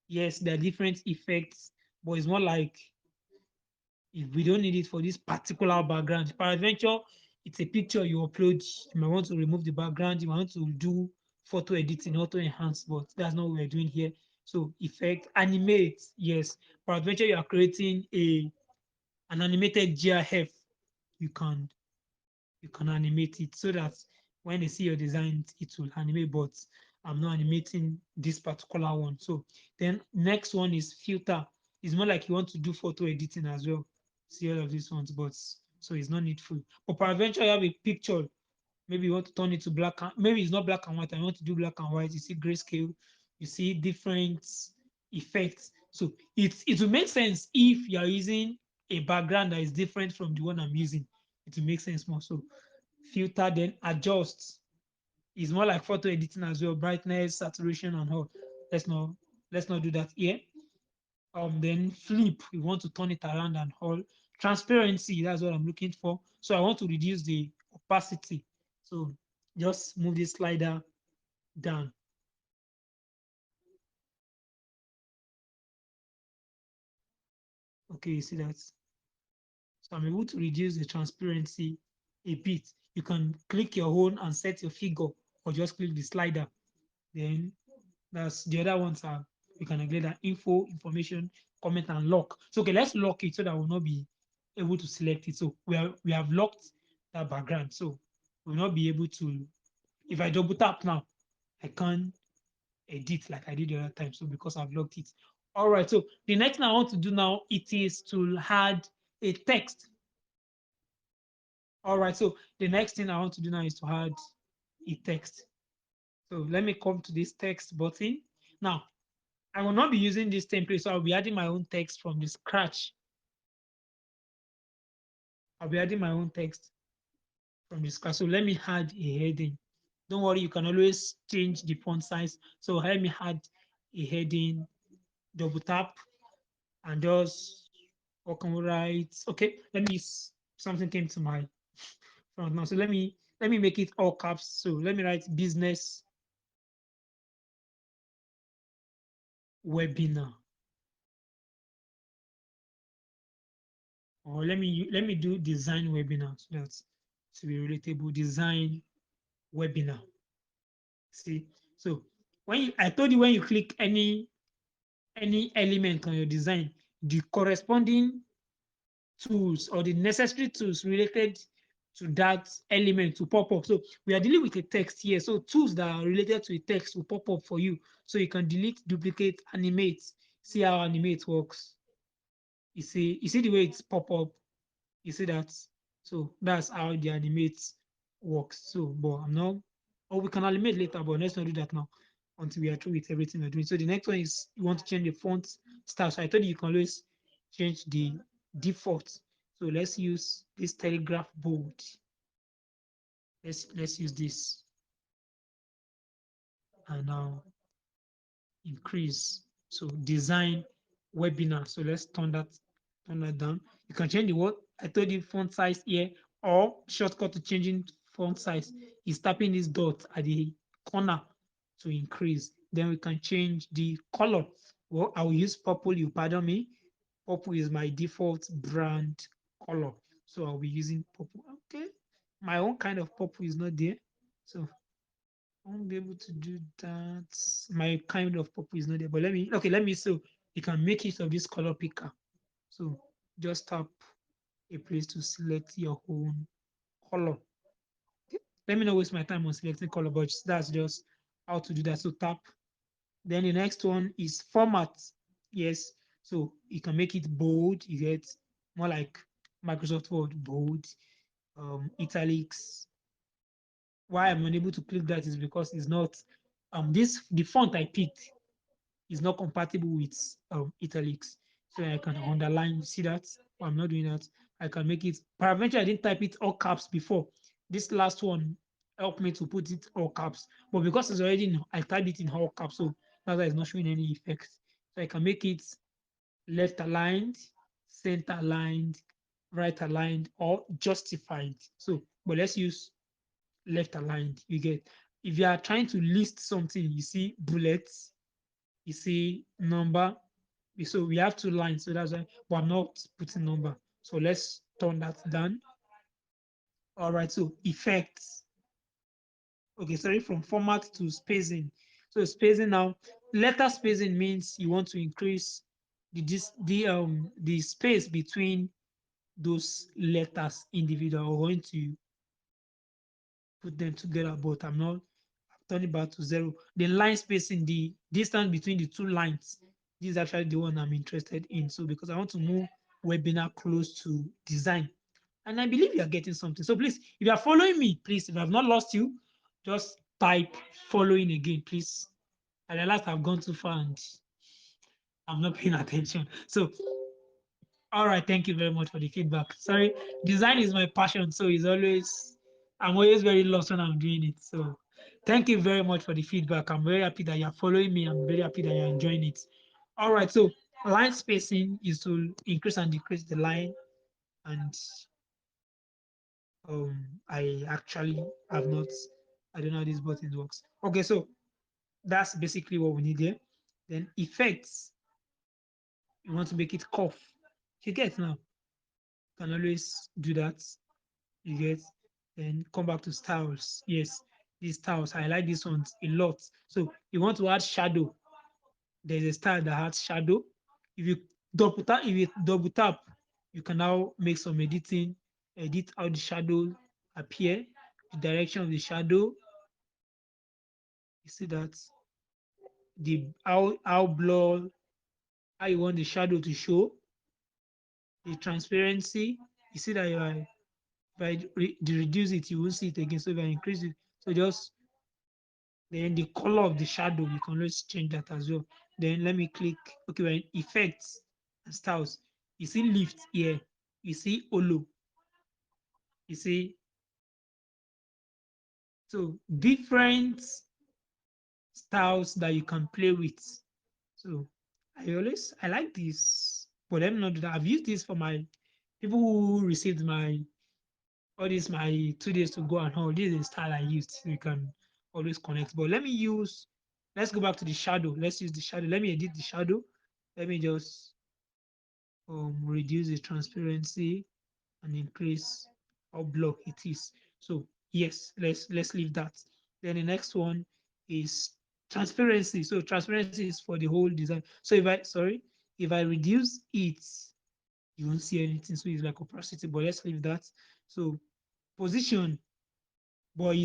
Yes, there are different effects, but it's more like if we don't need it for this particular background. Peradventure, it's a picture you upload. You might want to remove the background. You might want to do photo editing, auto enhance, but that's not what we're doing here. So effect, animate, yes. Peradventure, you are creating an animated GIF. You can you can animate it so that when they see your design, it will animate, but I'm not animating this particular one. So then next one is filter. It's more like you want to do photo editing as well. See all of these ones, but so it's not needful. But peradventure you have a picture, maybe you want to turn it to black and maybe it's not black and white, I want to do black and white. You see grayscale, you see different effects. So it will make sense if you are using a background that is different from the one I'm using. It will make sense more. So filter, then adjust. It's more like photo editing as well, brightness, saturation, and all. Let's not let's not do that here. Then flip, we want to turn it around and all. Transparency, that's what I'm looking for. So I want to reduce the opacity. So just move this slider down. Okay, you see that? So I'm able to reduce the transparency a bit. You can click your own and set your figure, or just click the slider. Then that's the other ones are you can neglect that info, information, comment, and lock. So okay, let's lock it so that we'll not be able to select it. So we have locked that background. So we'll not be able to. If I double tap now, I can't edit like I did the other time. So because I've locked it. All right. So the next thing I want to do now it is to add a text. All right. So the next thing I want to do now is to add a text. So let me come to this text button. Now I will not be using this template, so I'll be adding my own text from the scratch. I'll be adding my own text from the scratch. So let me add a heading. Don't worry, you can always change the font size. So let me add a heading, double tap, and just okay, right. Okay, let me something came to my front now. So let me make it all caps. So let me write business webinar. Or let me do design webinar so that's to be relatable. Design webinar. See, so I told you when you click any element on your design, the corresponding tools or the necessary tools related to that element to pop up. So we are dealing with a text here. So tools that are related to a text will pop up for you. So you can delete, duplicate, animate. See how animate works. You see the way it's pop up. You see that. So that's how the animate works. So, but I'm not. Or we can animate later, but let's not do that now until we are through with everything we're doing. So the next one is you want to change the font style. So I told you can always change the default. So let's use this telegraph bold. Let's use this and now increase. So design webinar. So let's turn that down. You can change the what I told you font size here, or shortcut to changing font size is tapping this dot at the corner to increase. Then we can change the color. Well, I will use purple. You pardon me. Purple is my default brand color, so I'll be using purple. Okay, my own kind of purple is not there, so I won't be able to do that. My kind of purple is not there, but let me so you can make use of this color picker. So just tap a place to select your own color. Okay. Let me not waste my time on selecting color, but that's just how to do that. So tap. Then the next one is format. Yes. So you can make it bold. You get more like Microsoft Word bold, italics. Why I'm unable to click that is because it's not the font I picked is not compatible with italics. So I can underline, see that? But I'm not doing that. I can make it, peradventure I didn't type it all caps before. This last one helped me to put it all caps. But because it's already I typed it in all caps, so that's why it's not showing any effect. So I can make it left aligned, center aligned, right aligned, or justified. So, but let's use left aligned. You get, if you are trying to list something, you see bullets, you see number. So we have two lines, so that's why, but I'm not putting number. So let's turn that down. All right, so effects. Okay, sorry, from format to spacing. So spacing now, letter spacing means you want to increase the space between those letters individual. We're going to put them together, but I'm not turning back to zero. The line spacing, the distance between the two lines, this is actually the one I'm interested in. So because I want to move webinar close to design. And I believe you are getting something. So please, if you are following me, please, if I've not lost you, just type following again, please. I realized I've gone too far and I'm not paying attention. So all right, thank you very much for the feedback. Sorry, design is my passion, so I'm always very lost when I'm doing it. So thank you very much for the feedback. I'm very happy that you're following me. I'm very happy that you're enjoying it. All right, so line spacing is to increase and decrease the line, and I actually have not, I don't know how this button works. Okay, so that's basically what we need there. Then effects, you want to make it curve. You get now, you can always do that. You get, then come back to styles. Yes, these styles, I like these ones a lot. So you want to add shadow. There's a style that has shadow. If you double tap, you can now make some editing, edit how the shadow appear, the direction of the shadow. You see that the how blur, how you want the shadow to show, the transparency. You see that if I reduce it, you won't see it again. So if I increase it, so just then the color of the shadow, you can always change that as well. Then let me click, okay, we're in effects and styles. You see lift here, you see holo, you see, so different styles that you can play with. So I like this, but let me not do that. I've used this for my people who received my all this my 2 days to go and all. This is the style I used. So you can always connect. But let's go back to the shadow. Let's use the shadow. Let me edit the shadow. Let me just reduce the transparency and increase how block it is. So yes, let's leave that. Then the next one is transparency. So transparency is for the whole design. So if I reduce it, you won't see anything. So it's like opacity, but let's leave that. So position, but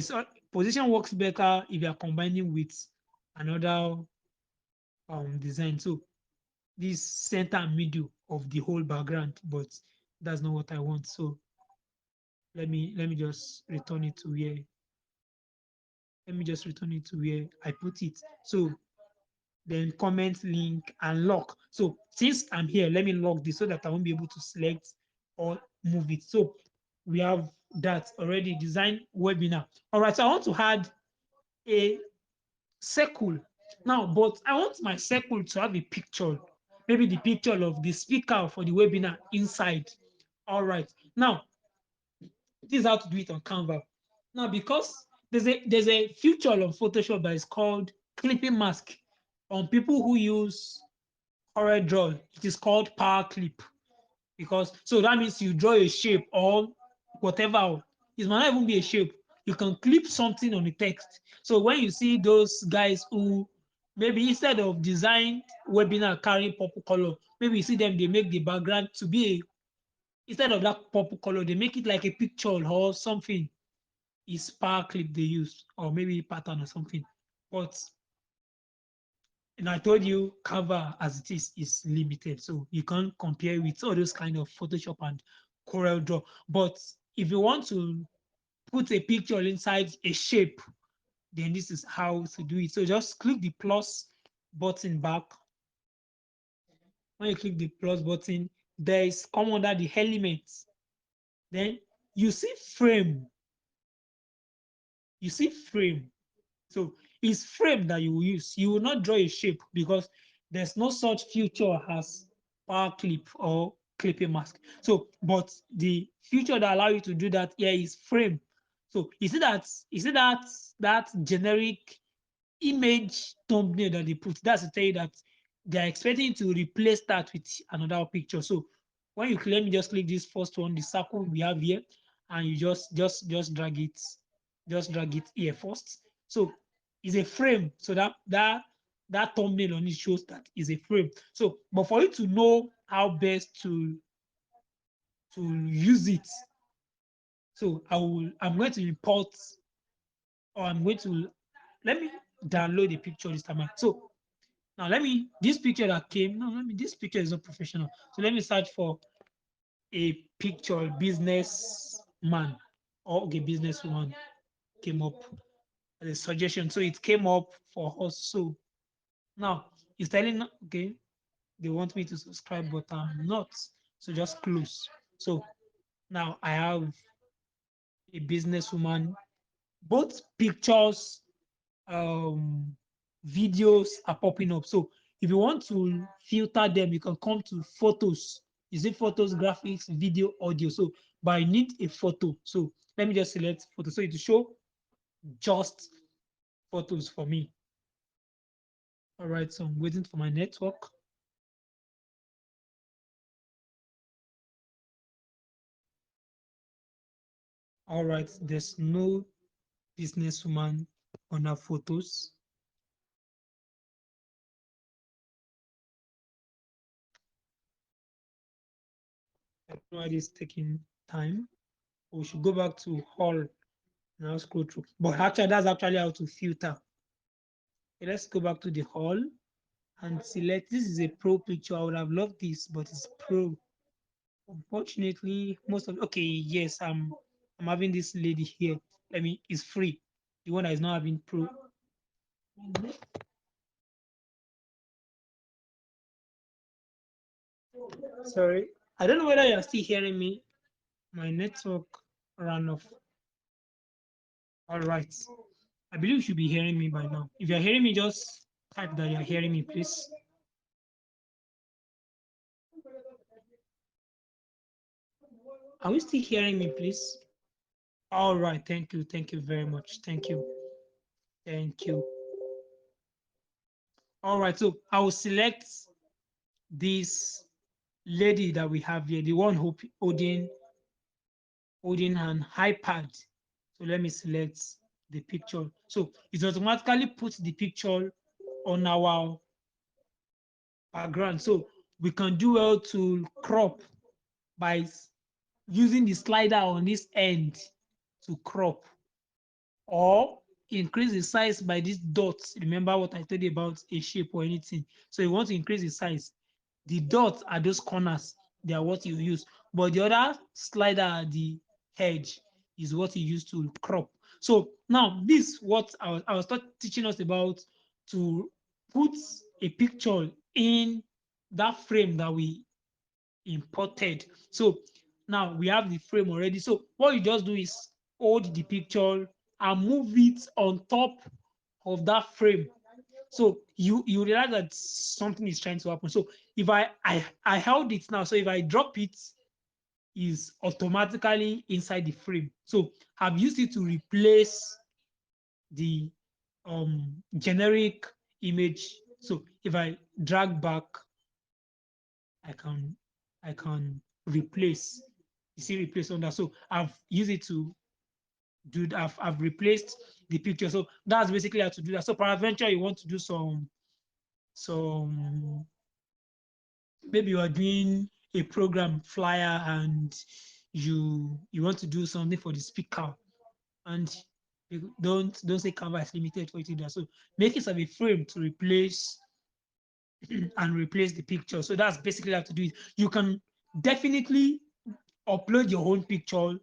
position works better if you are combining with another design. So this center middle of the whole background, but that's not what I want. So let me just return it to where I put it. So then comment, link, and lock. So since I'm here, let me lock this so that I won't be able to select or move it. So we have that already. Design webinar. All right, so I want to add a circle now, but I want my circle to have a picture, maybe the picture of the speaker for the webinar inside. All right, now this is how to do it on Canva. Now, because there's a feature on Photoshop that is called clipping mask. On people who use CorelDRAW, it is called power clip. Because so that means you draw a shape or whatever. It might not even be a shape. You can clip something on the text. So when you see those guys who maybe instead of design webinar carrying purple color, maybe you see them, they make the background to be a, instead of that purple color, they make it like a picture or something. Is power clip they use, or maybe pattern or something. But and I told you Canva as it is limited, so you can't compare with all those kind of Photoshop and Corel Draw. But if you want to put a picture inside a shape, then this is how to do it. So just click the plus button back. When you click the plus button, there is come under the elements. Then you see frame. You see frame. So it's frame that you will use. You will not draw a shape because there's no such feature as power clip or clipping mask. So, but the feature that allow you to do that here is frame. So you see that generic image thumbnail that they put. That's to tell you that they are expecting to replace that with another picture. So when you let me just click this first one, the circle we have here, and you just drag it here first. So it's a frame. So that thumbnail on it shows that is a frame. So, but for you to know how best to use it, so I'm going to import, or I'm going to let me download the picture this time. So now this picture that came, no, this picture is not professional. So let me search for a picture businessman, or okay, businesswoman came up as a suggestion. So it came up for us. So now it's telling, okay, they want me to subscribe, but I'm not. So just close. So now I have a businesswoman. Both pictures, um, videos are popping up. So if you want to filter them, you can come to photos. Is it photos, graphics, video, audio? So, but I need a photo. So let me just select photo. So it will show just photos for me. All right, so I'm waiting for my network. All right, there's no businesswoman on our photos. I don't know why this is taking time. We should go back to all. Now scroll through. But actually, that's actually how to filter. Okay, let's go back to the hall and select. This is a pro picture. I would have loved this, but it's pro. Unfortunately, most of okay, yes, I'm having this lady here. Let me, it's free. The one that is not having pro. Sorry. I don't know whether you're still hearing me. My network ran off. All right. I believe you should be hearing me by now. If you're hearing me, just type that you're hearing me, please. Are we still hearing me, please? All right. Thank you. Thank you very much. Thank you. Thank you. All right. So I will select this lady that we have here, the one who holding an iPad. So let me select the picture. So it automatically puts the picture on our background. So we can do well to crop by using the slider on this end to crop, or increase the size by these dots. Remember what I told you about a shape or anything. So you want to increase the size. The dots are those corners. They are what you use. But the other slider at the edge is what you use to crop. So now this what I was teaching us about, to put a picture in that frame that we imported. So now we have the frame already. So what you just do is hold the picture and move it on top of that frame. So you realize that something is trying to happen. So if I held it now, so if I drop it, is automatically inside the frame. So I've used it to replace the generic image. So if I drag back, I can I can replace. You see replace on that. So I've used it to do that. I've replaced the picture. So that's basically how to do that. So peradventure you want to do some maybe you are doing a program flyer and you want to do something for the speaker, and you don't say Canva is limited for you to do that. So make it of a frame to replace and replace the picture. So that's basically how to do it. You can definitely upload your own picture.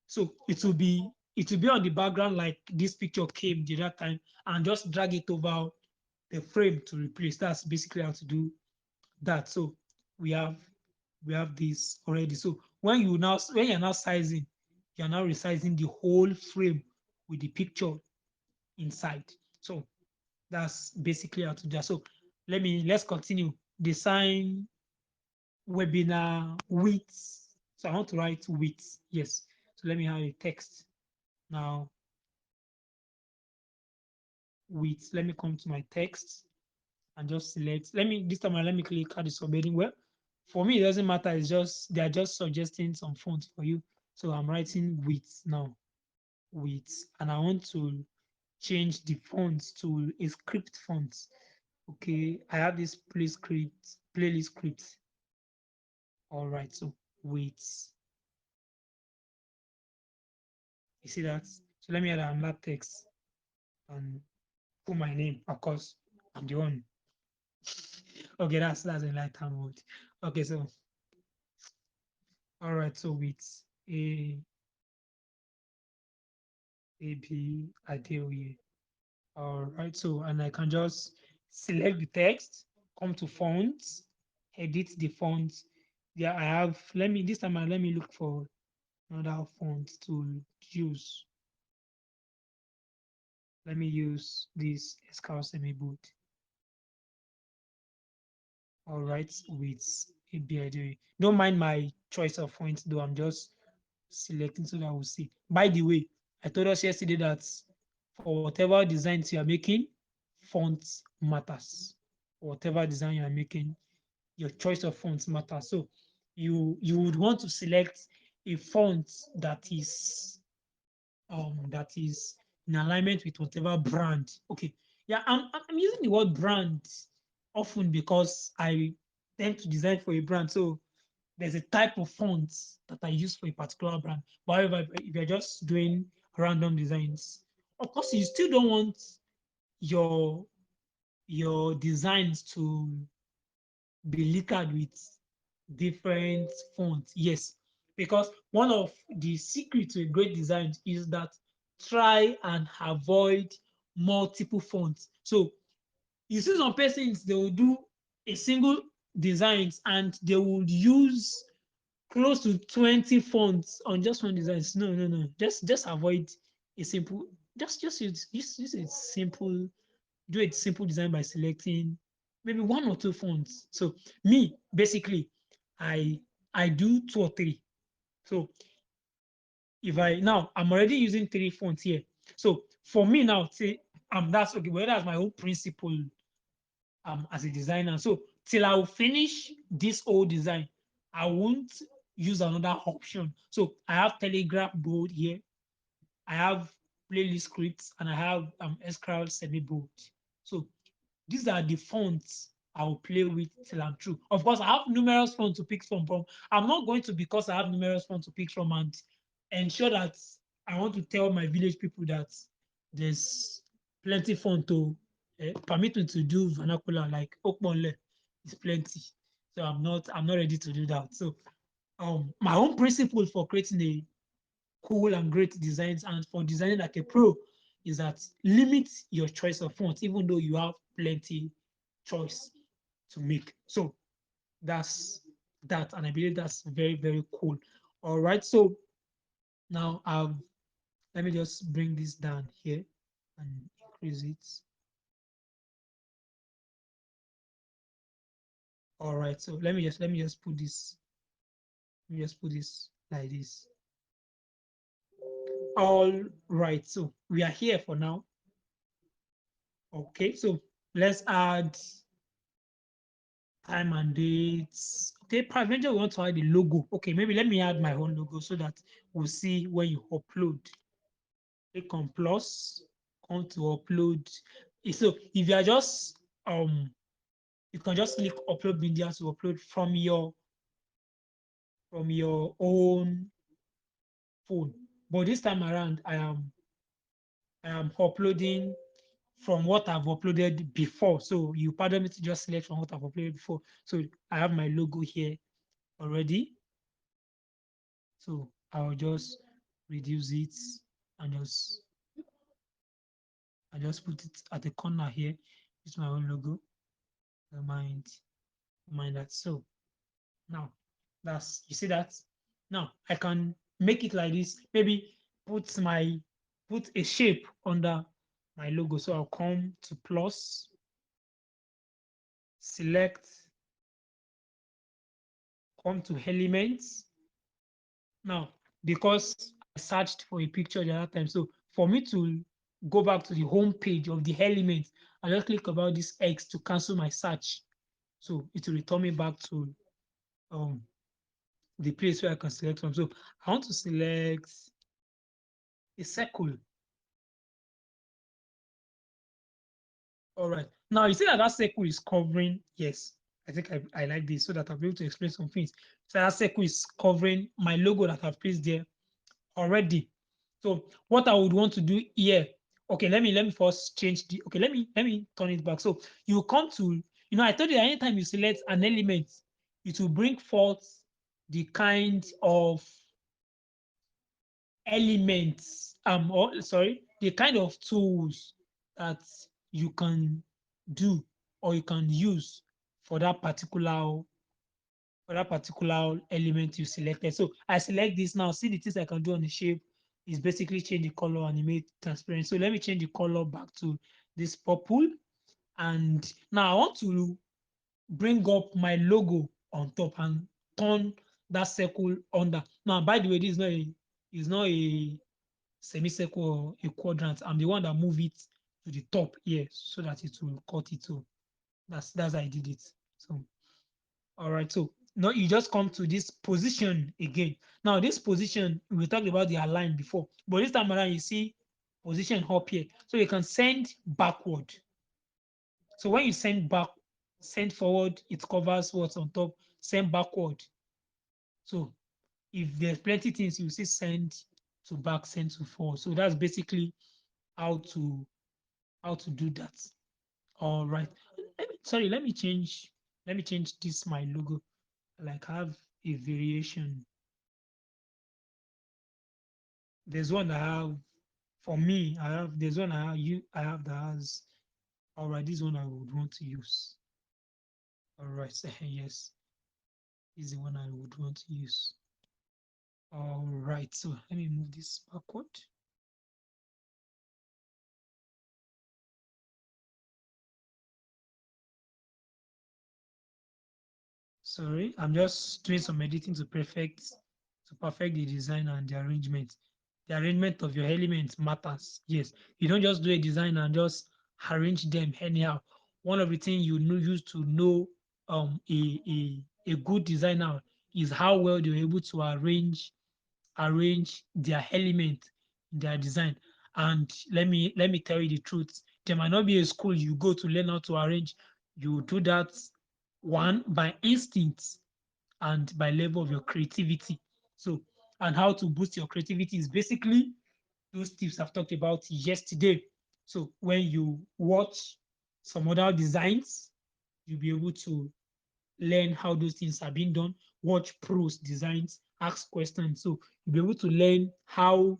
So it will be on the background like this picture came the other time, and just drag it over the frame to replace. That's basically how to do that. So we have we have this already. So when you're now sizing, you're now resizing the whole frame with the picture inside. So that's basically how to do that. So let's continue. Design webinar width. So I want to write width. Yes. So let me have a text. Now width. Let me come to my text and just select. This time let me click add the subheading. Well, for me it doesn't matter. It's just they are just suggesting some fonts for you. So I'm writing width now. Width, and I want to change the fonts to a script font. Okay, I have this playlist script. All right, so width. You see that? So let me add another text and put my name. Of course, I'm the one. Okay, that's a lighter mode. Okay, so all right, so with AB Adeoye. All right, so and I can just select the text, come to fonts, edit the fonts. Yeah, I have. This time. Let me look for another font to use. Let me use this Escal semi boot. All right, with AB Adeoye. Don't mind my choice of fonts though. I'm just selecting so that we'll see. By the way, I told us yesterday that for whatever designs you are making, fonts matters. For whatever design you are making, your choice of fonts matters. So you would want to select a font that is in alignment with whatever brand. Okay, yeah, I'm using the word brand often because I tend to design for a brand. So there's a type of font that I use for a particular brand. But however, if you're just doing random designs, of course, you still don't want your your designs to be littered with different fonts. Yes, because one of the secrets to a great design is that try and avoid multiple fonts. So you see some persons, they will do a single designs and they will use close to 20 fonts on just one design. No, no, no. Just avoid a simple. Just use a simple. Do a simple design by selecting maybe one or two fonts. So me basically, I I do two or three. So if I'm already using three fonts here. So for me now, say that's okay. Well, that's my own principle as a designer. So till I will finish this old design, I won't use another option. So I have Telegraph bold here, I have playlist scripts, and I have Escrow semi bold. So these are the fonts I will play with till I'm through. Of course, I have numerous fonts to pick from. I'm not going to, because I have numerous fonts to pick from, and ensure that I want to tell my village people that there's plenty font to permit me to do vernacular like Okponle. It's plenty. So I'm not ready to do that. So my own principle for creating a cool and great designs and for designing like a pro is that limit your choice of fonts, even though you have plenty choice to make. So that's that, and I believe that's very, very cool. All right, so now let me just bring this down here and increase it. All right, so let me just put this, let me just put this like this. All right, so we are here for now. Okay, so let's add time and dates. Okay, peradventure we want to add the logo. Okay, maybe let me add my own logo so that we'll see when you upload. Click on plus, come to upload. So if you are just you can just click upload media to upload from your own phone. But this time around, I am uploading from what I've uploaded before. So you pardon me to just select from what I've uploaded before. So I have my logo here already. So I'll just reduce it and just put it at the corner here. It's my own logo. Don't mind that. So now that's you see that. Now I can make it like this. Maybe put my put a shape under my logo. So I'll come to plus, select, come to elements. Now, because I searched for a picture the other time, so for me to go back to the home page of the element, I just click about this X to cancel my search. So it will return me back to um, the place where I can select from. So I want to select a circle. All right. Now you see that that circle is covering. Yes, I think I like this so that I'll be able to explain some things. So that circle is covering my logo that I've placed there already. So what I would want to do here, okay, let me first change the, okay, let me turn it back. So you come to, you know, I told you that anytime you select an element, it will bring forth the kind of elements, or sorry, the kind of tools that you can do or you can use for that particular element you selected. So I select this now. See the things I can do on the shape is basically change the color and it made transparent. So let me change the color back to this purple. And now I want to bring up my logo on top and turn that circle under. Now, by the way, this is not a semicircle or a quadrant. I'm the one that move it to the top here so that it will cut it. So that's how I did it. So all right, so now you just come to this position again. Now this position, we talked about the align before, but this time around you see position up here. So you can send backward. So when you send forward, it covers what's on top, send backward. So if there's plenty things, you see send to back, send to forward. So that's basically how to do that. All right. Sorry, let me change this my logo. Like have a variation. There's one I have for me. I have there's one I have that has all right. This one I would want to use. All right, so yes, this is the one I would want to use. All right, so let me move this backward. Sorry, I'm just doing some editing to perfect the design and the arrangement. The arrangement of your elements matters. Yes, you don't just do a design and just arrange them anyhow. One of the things you use to know a good designer is how well they're able to arrange their element in their design. And let me tell you the truth. There might not be a school you go to learn how to arrange. You do that one by instinct and by level of your creativity. So, and how to boost your creativity is basically those tips I've talked about yesterday. So when you watch some other designs, you'll be able to learn how those things are being done, watch pros designs, ask questions. So you'll be able to learn how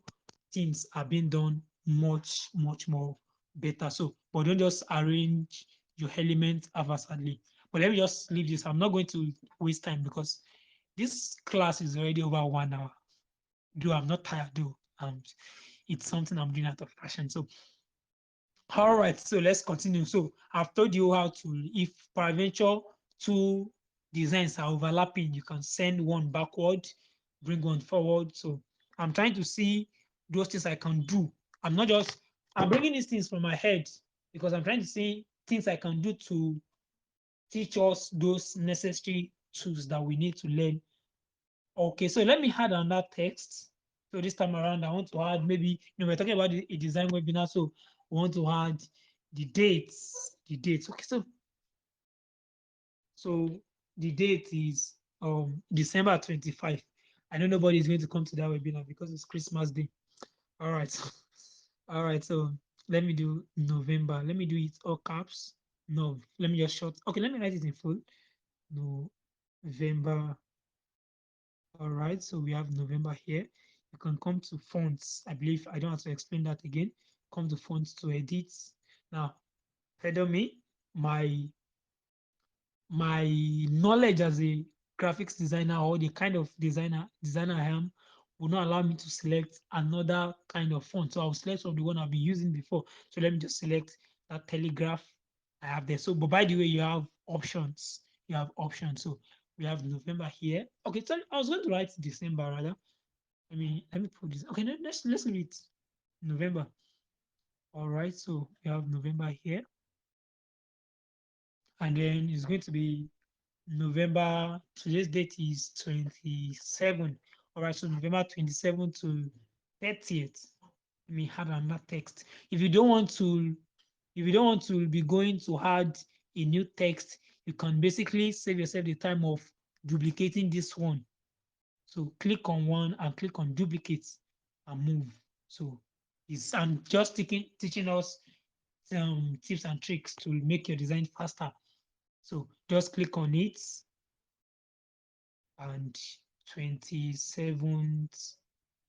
things are being done much more better. So, but don't just arrange your elements haphazardly. But let me just leave this. I'm not going to waste time because this class is already over 1 hour. Though I'm not tired though. It's something I'm doing out of passion. So all right, so let's continue. So I've told you how to, if peradventure two designs are overlapping, you can send one backward, bring one forward. So I'm trying to see those things I can do. I'm bringing these things from my head because I'm trying to see things I can do to teach us those necessary tools that we need to learn. Okay, so let me add another text. So this time around, I want to add maybe, we're talking about a design webinar, so we want to add the dates. The dates. Okay, so the date is December 25. I know nobody is going to come to that webinar because it's Christmas Day. All right. All right, so let me do November. Let me do it all caps. No, let me just short. Okay, let me write it in full. November. All right, so we have November here. You can come to fonts. I believe I don't have to explain that again. Come to fonts to edit. Now, pardon me, my knowledge as a graphics designer or the kind of designer I am will not allow me to select another kind of font. So I'll select from the one I've been using before. So let me just select that telegraph I have there. So, but by the way, you have options. You have options. So we have November here. Okay, so I was going to write December rather. Let me put this. Okay, let's leave it November. All right, so we have November here, and then it's going to be November. Today's date is 27. All right, so November 27 to 30th. Let me add another text. If you don't want to, if you don't want to be going to add a new text, you can basically save yourself the time of duplicating this one. So click on one and click on duplicate and move. So I'm just teaching us some tips and tricks to make your design faster. So just click on it and 27th.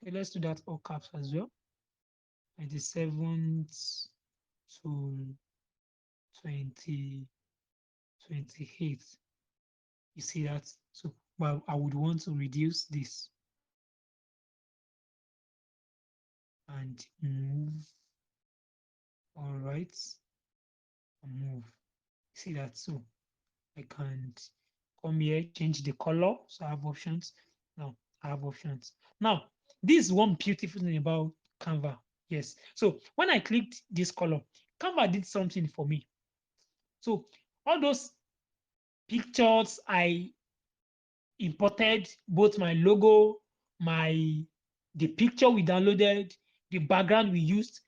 Okay, let's do that all caps as well. 27th to 20, 28th. You see that? So well, I would want to reduce this and move. All right, and move. See that? So I can come here, change the color. So I have options. Now I have options. Now, this is one beautiful thing about Canva. Yes. So when I clicked this color, Canva did something for me. So all those pictures I imported, both my logo, the picture we downloaded, the background we used,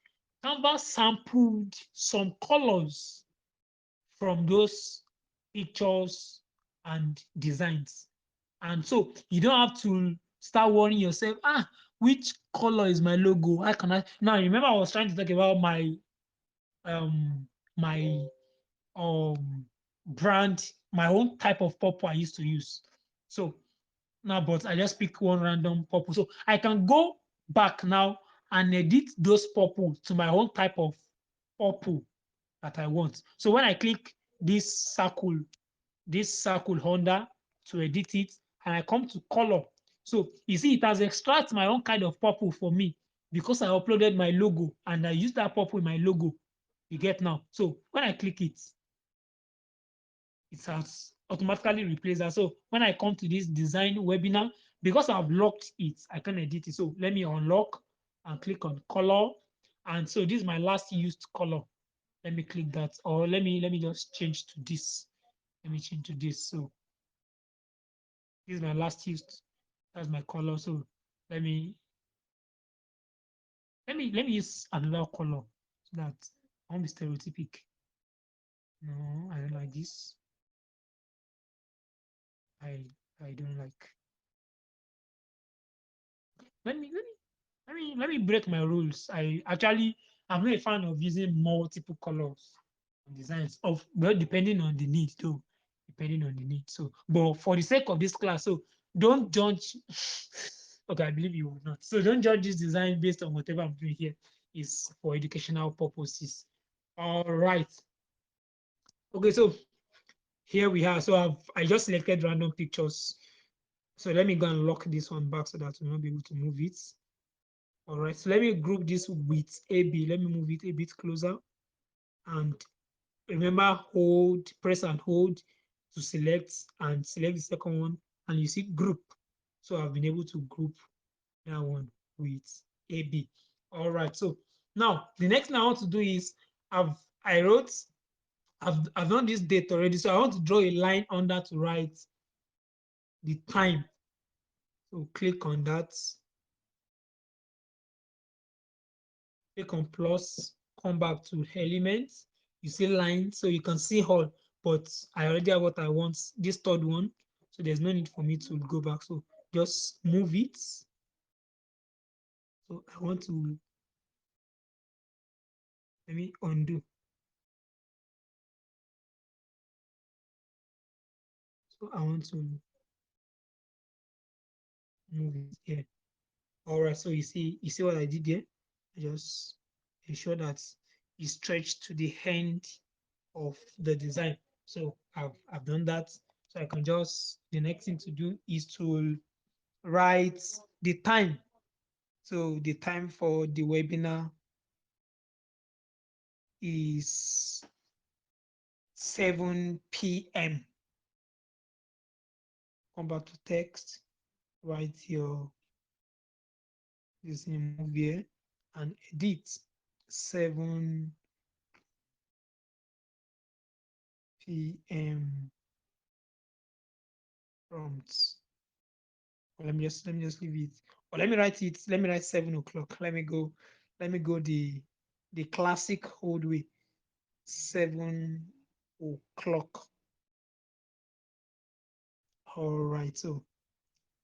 Canva sampled some colors from those pictures and designs. And so you don't have to start worrying yourself, which color is my logo? How can I now remember I was trying to talk about um my brand, my own type of purple I used to use. So now, but I just pick one random purple. So I can go back now and edit those purple to my own type of purple that I want. So when I click this circle Honda to edit it, and I come to color. So you see, it has extracted my own kind of purple for me because I uploaded my logo and I used that purple in my logo. You get now. So when I click it, it has automatically replaced that. So when I come to this design webinar, because I've locked it, I can edit it. So let me unlock and click on color. And so this is my last used color. Let me click that, or let me just change to this. Let me change to this. So this is my last used. That's my color. So let me let me use another color so that I won't be stereotypic. No, I don't like this. I I don't like. Let me break my rules. I'm not a fan of using multiple colors and designs of well depending on the need too. depending on the need. So, but for the sake of this class, so don't judge. Okay, I believe you will not. So don't judge this design based on whatever I'm doing here. Is for educational purposes. All right. Okay, so here we are. So I just selected random pictures. So let me go and lock this one back so that we'll not be able to move it. All right, so let me group this with AB. Let me move it a bit closer. And remember, press and hold to select and select the second one. And you see group. So I've been able to group that one with AB. All right, so now the next thing I want to do is I wrote, I've done this date already. So I want to draw a line under to write the time. So click on that. Click on plus, come back to elements. You see line, so you can see all, but I already have what I want, this third one. So there's no need for me to go back. So just move it. So I want to, let me undo. So I want to move it here. All right, so you see what I did there? I just ensure that it stretched to the end of the design. So I've done that. So I can just, the next thing to do is to write the time. So the time for the webinar is 7 p.m. Come back to text, write your this move here and edit 7 p.m. prompts. Or let me just leave it. Or let me write it. Let me write 7 o'clock. Let me go the classic old way. 7 o'clock. All right. So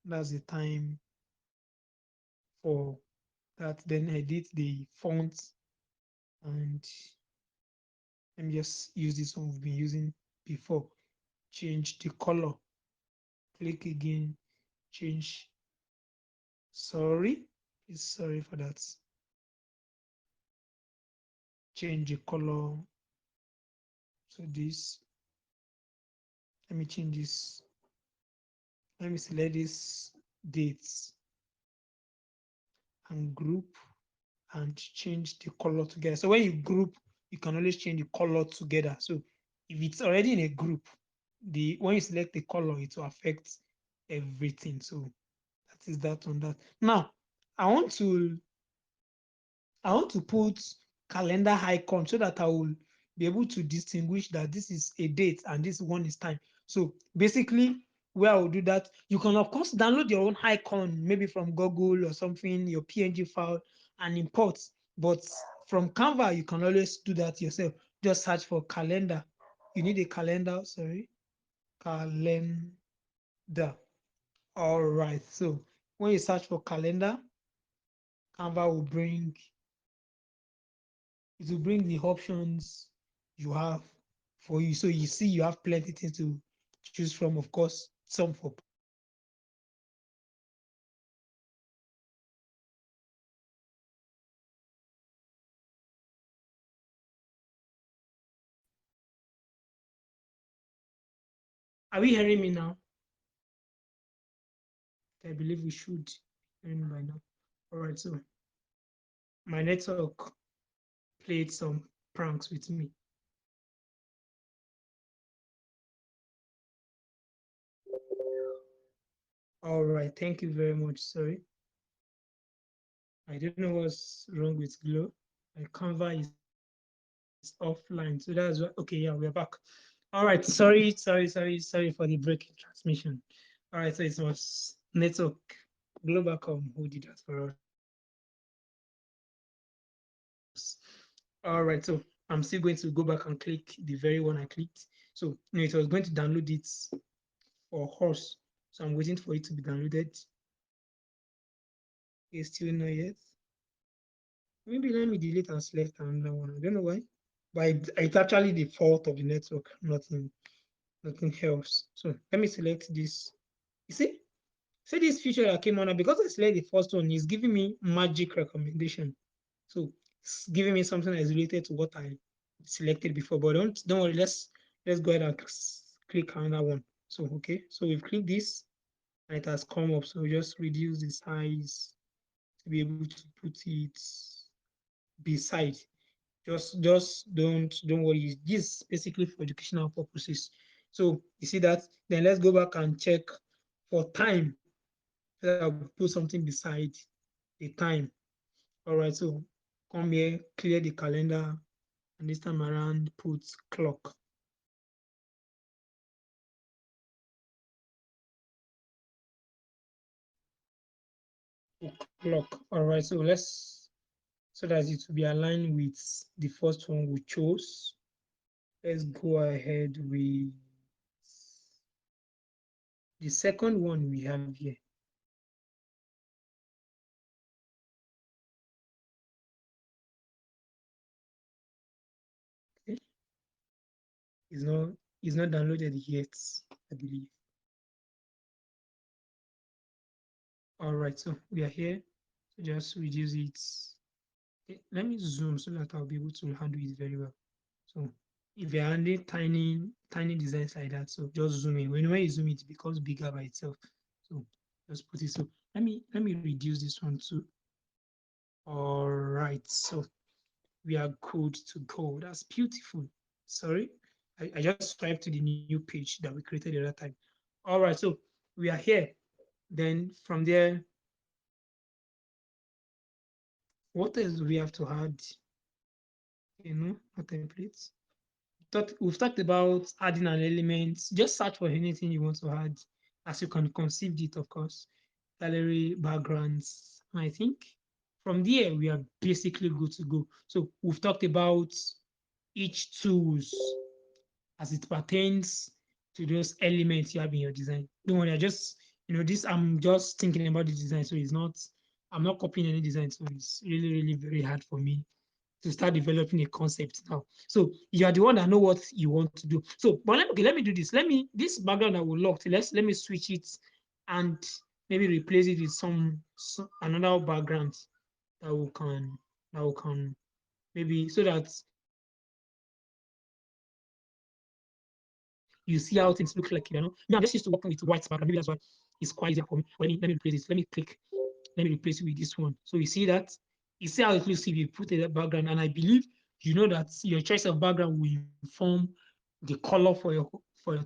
that's the time for that. Then edit the font and let me just use this one we've been using before. Change the color. Click again. Change. Sorry. Sorry for that. Change the color. So this. Let me change this. Let me select this dates and group and change the color together. So when you group, you can always change the color together. So if it's already in a group, when you select the color, it will affect everything. So that is that on that. Now I want to put calendar icon so that I will be able to distinguish that this is a date and this one is time. So basically, where I will do that, you can of course download your own icon, maybe from Google or something, your PNG file, and import. But from Canva, you can always do that yourself. Just search for calendar. You need a calendar, sorry, calendar. All right. So when you search for calendar, Canva will bring it will bring the options you have for you. So you see you have plenty things to choose from, of course, some for are we hearing me now? I believe we should hear me by now. All right, so my network played some pranks with me. All right, thank you very much. Sorry. I don't know what's wrong with Glow. My Canva is offline. So that's what, okay, yeah, we're back. All right, sorry for the breaking transmission. All right, so it was network Globacom who did that for us. All right, so I'm still going to go back and click the very one I clicked. So it was going to download it for us. So I'm waiting for it to be downloaded. It's still not yet. Maybe let me delete and select another one. I don't know why. But it's actually the fault of the network, nothing. Nothing else. So let me select this. You see this feature that came on now, because I select the first one, is giving me magic recommendation. So it's giving me something that is related to what I selected before. But don't worry, let's go ahead and click another one. So okay, so we've clicked this and it has come up. So just reduce the size to be able to put it beside. Just don't worry. This is basically for educational purposes. So you see that. Then let's go back and check for time. So that I'll put something beside the time. All right. So come here, clear the calendar, and this time around put clock. Clock. All right. So so that it will be aligned with the first one we chose. Let's go ahead with the second one we have here. Okay. It's not it's not downloaded yet, I believe. All right, so we are here. So just reduce it. Okay, let me zoom so that I'll be able to handle it very well. So if you're handling tiny designs like that, so just zoom in. When you zoom, it becomes bigger by itself. So just put it. So let me reduce this one too. All right, so we are good to go. That's beautiful. Sorry, I just swiped to the new page that we created the other time. All right, so we are here. Then from there, what else do we have to add? A template. We've talked about adding an element. Just search for anything you want to add as you can conceive it, of course. Gallery, backgrounds. I think from there, we are basically good to go. So we've talked about each tools as it pertains to those elements you have in your design. Don't worry, I just, this, I'm just thinking about the design. So I'm not copying any design. So it's really, really very hard for me to start developing a concept now. So you are the one that know what you want to do. So, but let me do this. This background that we locked, let me switch it and maybe replace it with some another background that we can maybe, so that you see how things look like. Me, I'm just used to working with white background. Maybe that's why it's quite easier for me. But let me replace it. Let me replace it with this one. So you see that, you see how it looks if you put a background, and I believe you know that your choice of background will inform the color for your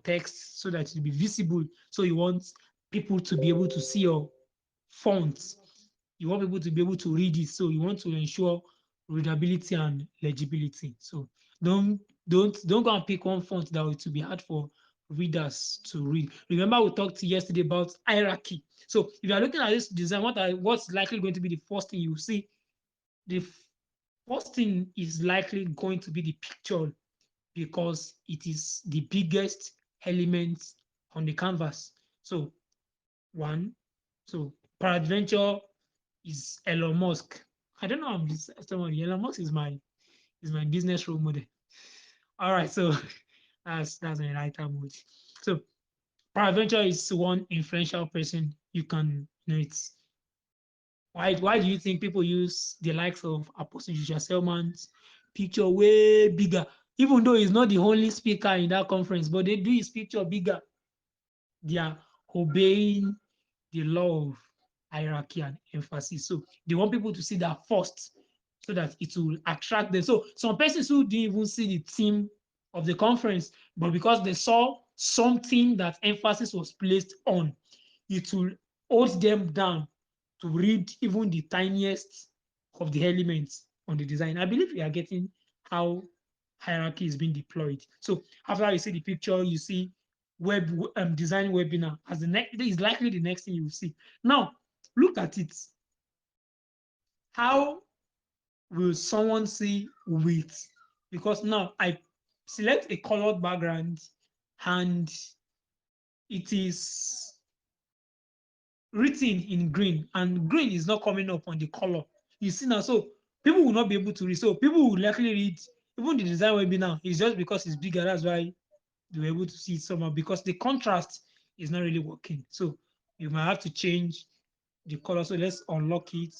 text so that it will be visible. So you want people to be able to see your font. You want people to be able to read it. So you want to ensure readability and legibility. So don't don't go and pick one font that will be hard for readers to read. Remember, we talked yesterday about hierarchy. So if you are looking at this design, what's likely going to be the first thing you see? The first thing is likely going to be the picture, because it is the biggest element on the canvas. So one, so peradventure is Elon Musk. I don't know. I'm just someone. Elon Musk is my business role model. All right, so that's my right mode. So peradventure is one influential person you can, it's why do you think people use the likes of Apostle Joshua Selman's picture way bigger, even though he's not the only speaker in that conference, but they do his picture bigger? They are obeying the law of hierarchy and emphasis. So they want people to see that first so that it will attract them. So some persons who didn't even see the theme of the conference, but because they saw something that emphasis was placed on, it will hold them down to read even the tiniest of the elements on the design. I believe we are getting how hierarchy is being deployed. So after you see the picture, you see design webinar as the next, is likely the next thing you will see. Now look at it. How will someone see width? Because now I select a colored background and it is written in green, and green is not coming up on the color. You see now, so people will not be able to read. So people will likely read even the design webinar. It's just because it's bigger. That's why they were able to see it somehow because the contrast is not really working. So you might have to change the color. So let's unlock it,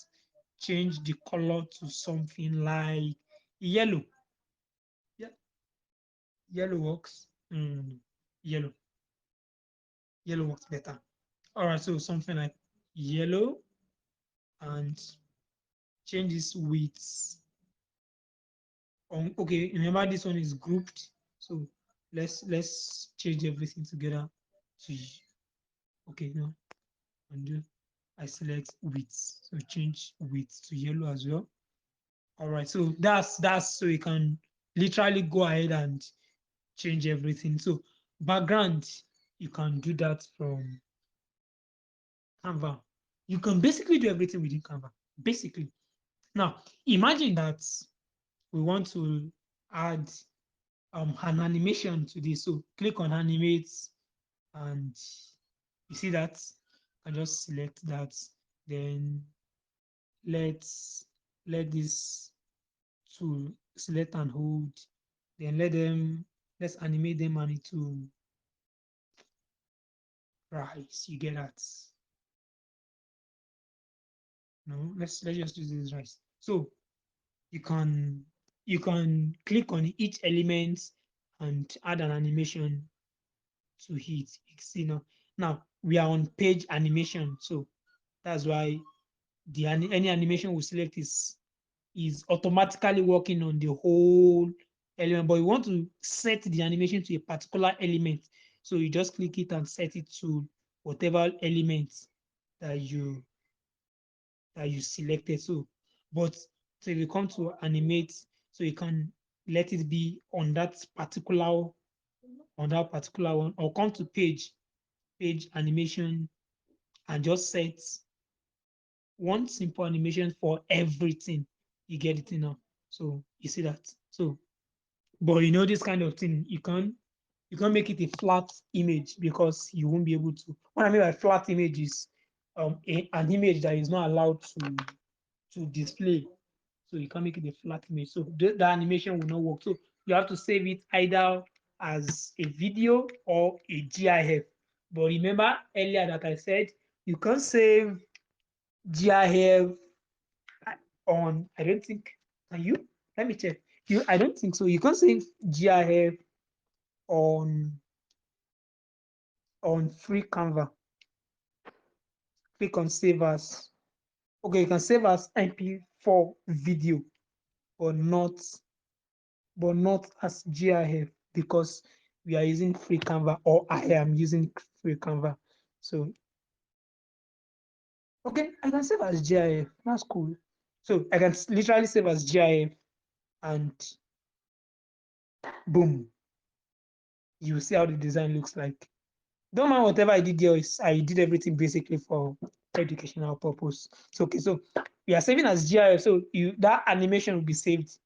change the color to something like yellow. Yeah, yellow works. Yellow. Yellow works better. All right, so something like yellow and change this with okay, remember this one is grouped. So let's change everything together to okay, no, undo. I select width. So change width to yellow as well. All right, so that's so you can literally go ahead and change everything. So background, you can do that from Canva. You can basically do everything within Canva. Basically. Now, imagine that we want to add an animation to this. So click on animate and you see that. I just select that. Then let's let this tool select and hold. Then let's animate them and it will rise. You get that? No, let's just use this rise. So you can you can click on each element and add an animation to it. You see now we are on page animation, so that's why any animation we select is automatically working on the whole element. But you want to set the animation to a particular element, so you just click it and set it to whatever element that you selected. So, but so if you come to animate, so you can let it be on that particular one, or come to page animation and just set one simple animation for everything. You get it now. So you see that. So, but this kind of thing, you can't make it a flat image because you won't be able to. What I mean by flat image is an image that is not allowed to display. So you can't make it a flat image. So the animation will not work. So you have to save it either as a video or a GIF. But remember earlier that I said you can't save GIF on, I don't think, can you? Let me check. I don't think so. You can't save GIF on free Canva. Click on save as. Okay, you can save as MP4 video, but not as GIF because we are using free Canva, or I am using free Canva. So okay, I can save as GIF. That's cool. So I can literally save as GIF and boom, you see how the design looks like. Don't mind whatever I did here, I did everything basically for educational purpose. So okay, so we are saving as GIF. So that animation will be saved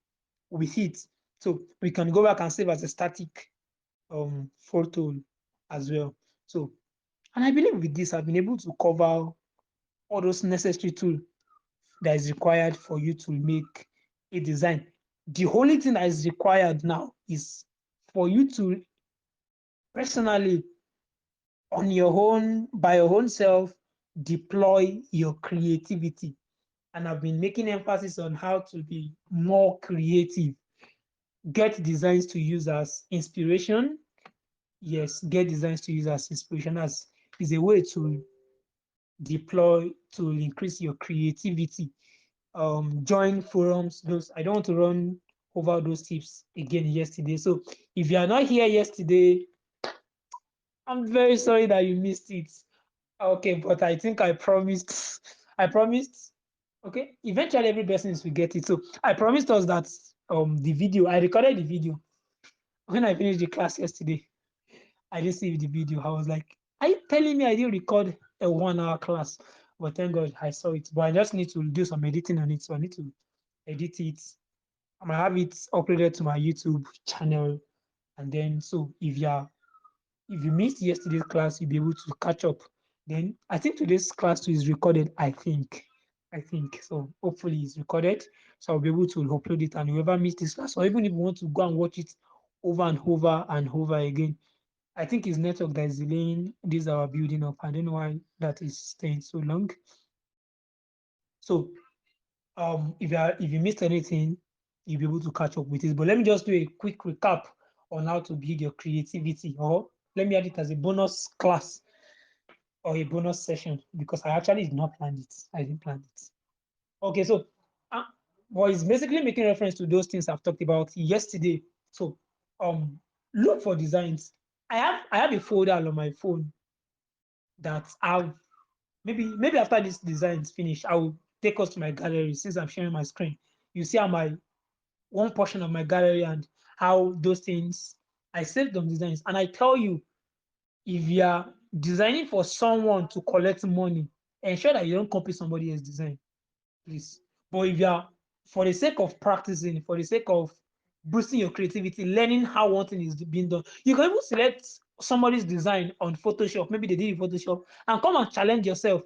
with it. So we can go back and save as a static photo as well. So, and I believe with this, I've been able to cover all those necessary tools that is required for you to make a design. The only thing that is required now is for you to personally, on your own, by your own self, deploy your creativity. And I've been making emphasis on how to be more creative. Get designs to use as inspiration. Yes, get designs to use as inspiration as is a way to deploy to increase your creativity. Join forums. Those I don't want to run over those tips again yesterday. So if you are not here yesterday, I'm very sorry that you missed it. Okay, but I think I promised. I promised. Okay, eventually every person will get it. So I promised us that the video. I recorded the video when I finished the class yesterday. I didn't see the video. I was like, are you telling me I didn't record a 1 hour class? But thank God I saw it. But I just need to do some editing on it. So I need to edit it. I might have it uploaded to my YouTube channel. And then so if you missed yesterday's class, you'll be able to catch up. Then I think today's class too is recorded, I think. So hopefully it's recorded. So I'll be able to upload it, and whoever missed this class, or even if you want to go and watch it over and over and over again, I think his network that is delaying this our building up. I don't know why that is staying so long. So if you missed anything, you'll be able to catch up with it. But let me just do a quick recap on how to build your creativity, or let me add it as a bonus class or a bonus session because I actually did not plan it. I didn't plan it. Okay, so uh, well, it's basically making reference to those things I've talked about yesterday. So look for designs. I have a folder on my phone that I've maybe after this design is finished, I will take us to my gallery since I'm sharing my screen. You see how my one portion of my gallery and how those things I saved them designs. And I tell you, if you are designing for someone to collect money, ensure that you don't copy somebody else's design, please. But if you are for the sake of practicing, for the sake of boosting your creativity, learning how one thing is being done, you can even select somebody's design on Photoshop. Maybe they did in Photoshop, and come and challenge yourself.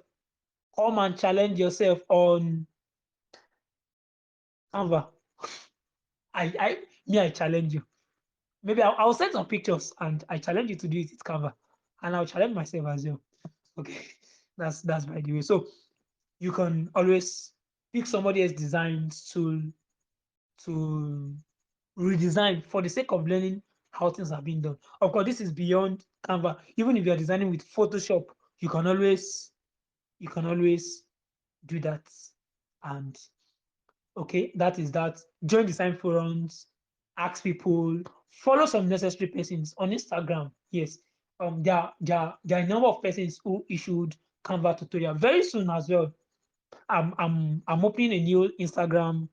Come and challenge yourself on Canva. I challenge you. Maybe I'll send some pictures and I challenge you to do it with Canva, and I'll challenge myself as well. Okay, that's by the way. So you can always pick somebody else's designs to redesign for the sake of learning how things are being done. Of course, this is beyond Canva. Even if you are designing with Photoshop, you can always do that. And okay, that is that. Join design forums, ask people, follow some necessary persons on Instagram. Yes, there are a number of persons who issued Canva tutorial very soon as well. I'm opening a new Instagram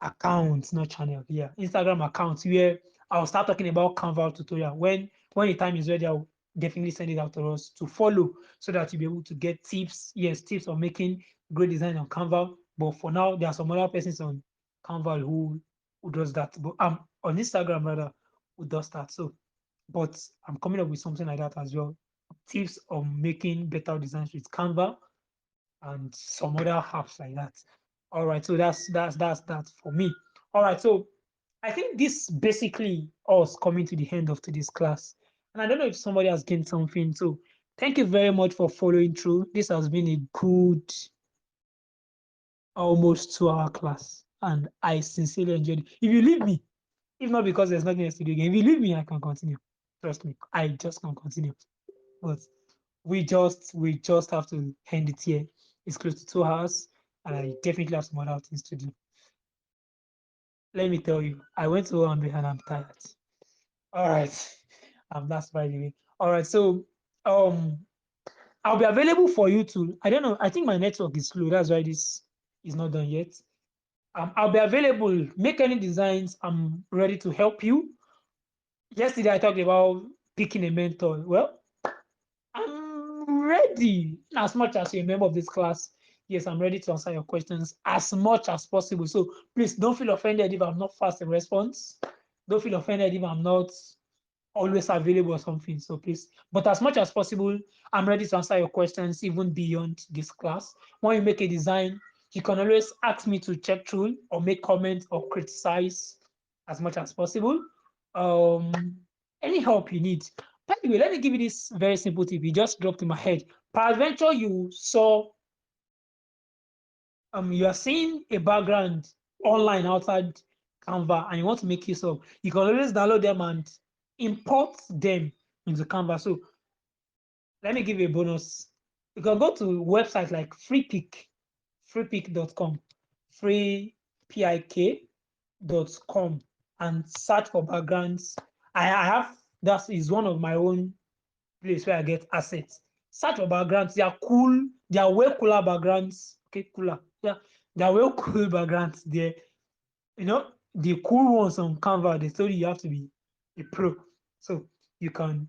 account, not channel. Yeah, Instagram account where I'll start talking about Canva tutorial. When the time is ready, I'll definitely send it out to us to follow so that you'll be able to get tips. Yes, tips on making great design on Canva. But for now, there are some other persons on Canva who does that. But on Instagram rather who does that. So, but I'm coming up with something like that as well. Tips on making better designs with Canva and some other apps like that. All right, so that's that for me. All right, so I think this basically us coming to the end of today's class. And I don't know if somebody has gained something. So thank you very much for following through. This has been a good almost 2 hour class. And I sincerely enjoyed it. If you leave me, if not because there's nothing else to do again, if you leave me, I can continue. Trust me, I just can continue. But we just have to end it here. It's close to 2 hours, and I definitely have some other things to do. Let me tell you, I went to Ambe and I'm tired. All right. That's by the way. All right. So I'll be available for you to. I don't know. I think my network is slow. That's why this is not done yet. I'll be available. Make any designs. I'm ready to help you. Yesterday I talked about picking a mentor. Well, I'm ready as much as you're a member of this class. Yes, I'm ready to answer your questions as much as possible. So please don't feel offended if I'm not fast in response. Don't feel offended if I'm not always available or something. So please, but as much as possible, I'm ready to answer your questions even beyond this class. When you make a design, you can always ask me to check through or make comments or criticize as much as possible. Um, any help you need. By the way, let me give you this very simple tip. It just dropped in my head. Peradventure, you are seeing a background online outside Canva and you want to make use of, you can always download them and import them into Canva. So let me give you a bonus. You can go to websites like freepik.com, freepik.com, and search for backgrounds. I have that is one of my own place where I get assets. Search for backgrounds. They are cool. They are way cooler backgrounds. Okay, cooler. Yeah, they are way cool backgrounds. They, the cool ones on Canva. They told you have to be a pro, so you can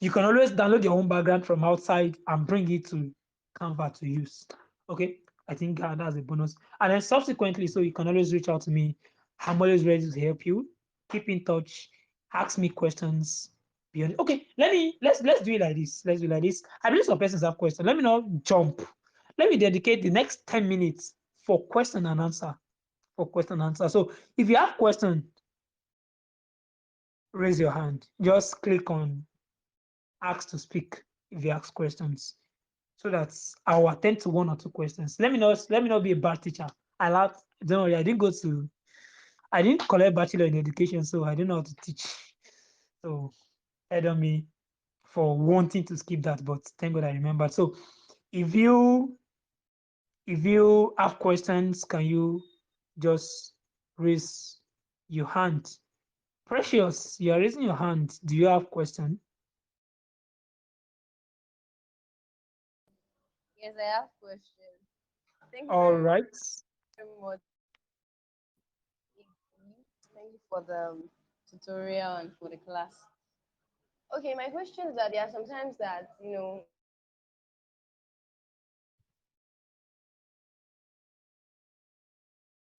you can always download your own background from outside and bring it to Canva to use. Okay, I think that's a bonus. And then subsequently, so you can always reach out to me. I'm always ready to help you. Keep in touch. Ask me questions. Beyond. Okay, let's do it like this. Let's do it like this. I believe some persons have questions. Let me not jump. Let me dedicate the next 10 minutes for question and answer. For question and answer. So if you have questions, raise your hand. Just click on ask to speak if you ask questions, so that I'll attend to one or two questions. Let me not be a bad teacher. I like don't worry, I didn't collect bachelor in education, so I don't know how to teach. So head on me for wanting to skip that, but thank God I remembered. So if you if you have questions, can you just raise your hand? Precious, you are raising your hand. Do you have question? Yes, I have questions. Thank you All very right. much. Thank you for the tutorial and for the class. Okay, my question is that there are sometimes that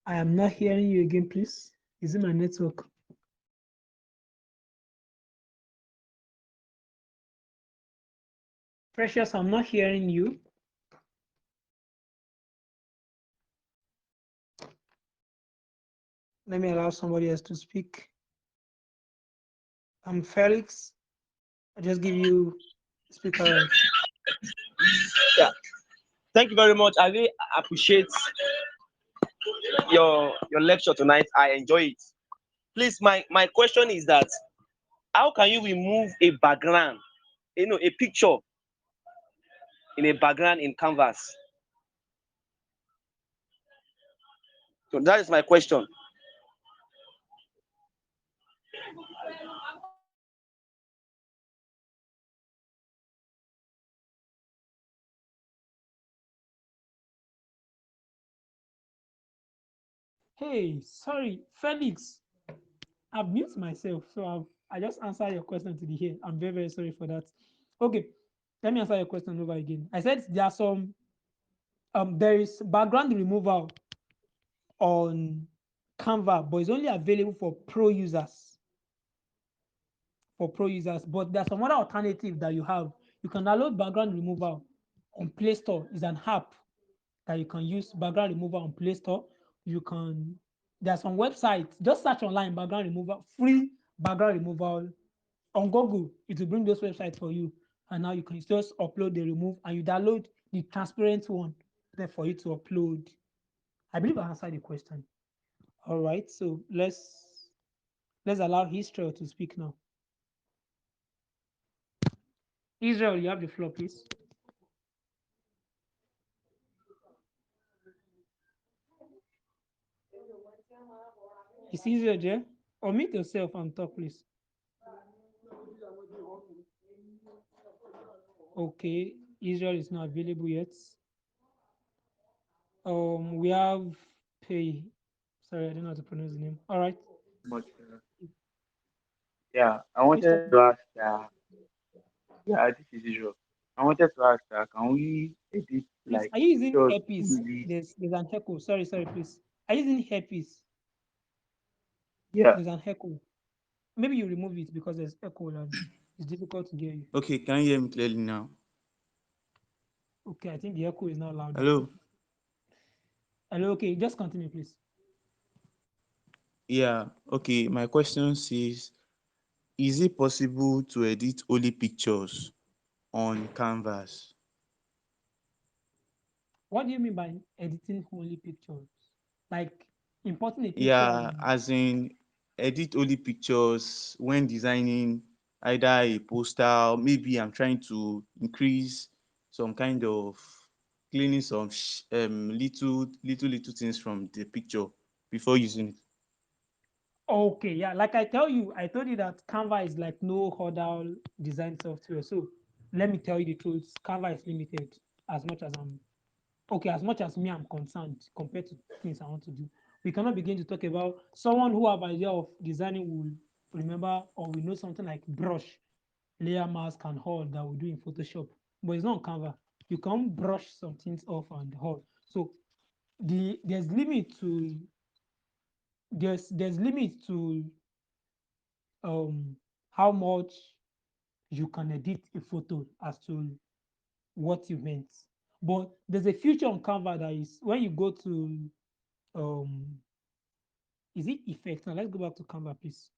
I am not hearing you again, please. Is it my network? Precious, I'm not hearing you. Let me allow somebody else to speak. I'm Felix. I just give you speaker rights. Yeah, thank you very much. I really appreciate your lecture tonight. I enjoy it. Please, my question is that how can you remove a background, a picture in a background in Canvas? So that is my question. Hey, sorry, Felix. I've muted myself, so I just answered your question to the here. I'm very, very sorry for that. Okay, let me answer your question over again. I said there is background removal on Canva, but it's only available for pro users. But there's some other alternative that you have. You can download background removal on Play Store. It's an app that you can use background removal on Play Store. You can There's some websites. Just search online background removal, free background removal on Google. It will bring those websites for you. And now you can just upload the remove and you download the transparent one there for you to upload. I believe I answered the question. All right, so let's allow Israel to speak now. Israel, you have the floor, please. Is Israel there? Or mute yourself and talk, please. Okay, Israel is not available yet. We have Pay. Sorry, I don't know how to pronounce the name. All right. Much. Yeah, I Please wanted talk. to ask, yeah, this is usual. I wanted to ask, can we edit Please, like are you using pictures earpiece? only? There's an echo. Sorry, please. Are you using earpiece? Yeah, There's an echo. Maybe you remove it because there's echo and it's difficult to hear you. Okay, can you hear me clearly now? Okay, I think the echo is now louder. Hello? Hello, okay, just continue, please. Yeah, okay. My question is it possible to edit only pictures on Canvas? What do you mean by editing only pictures? Like importing a picture Yeah, and as in edit only pictures when designing either a poster, or maybe I'm trying to increase some kind of cleaning some little things from the picture before using it. okay, yeah, like I told you that Canva is like no other design software. So let me tell you the truth. Canva is limited as much as me I'm concerned compared to things I want to do. We cannot begin to talk about someone who have idea of designing will remember or we know something like brush, layer mask and all that we do in Photoshop. But it's not on Canva. You can brush some things off and all. So there's limit to there's limit to how much you can edit a photo as to what you meant. But there's a feature on Canva that is when you go to um is it effects? Now let's go back to Canva, please.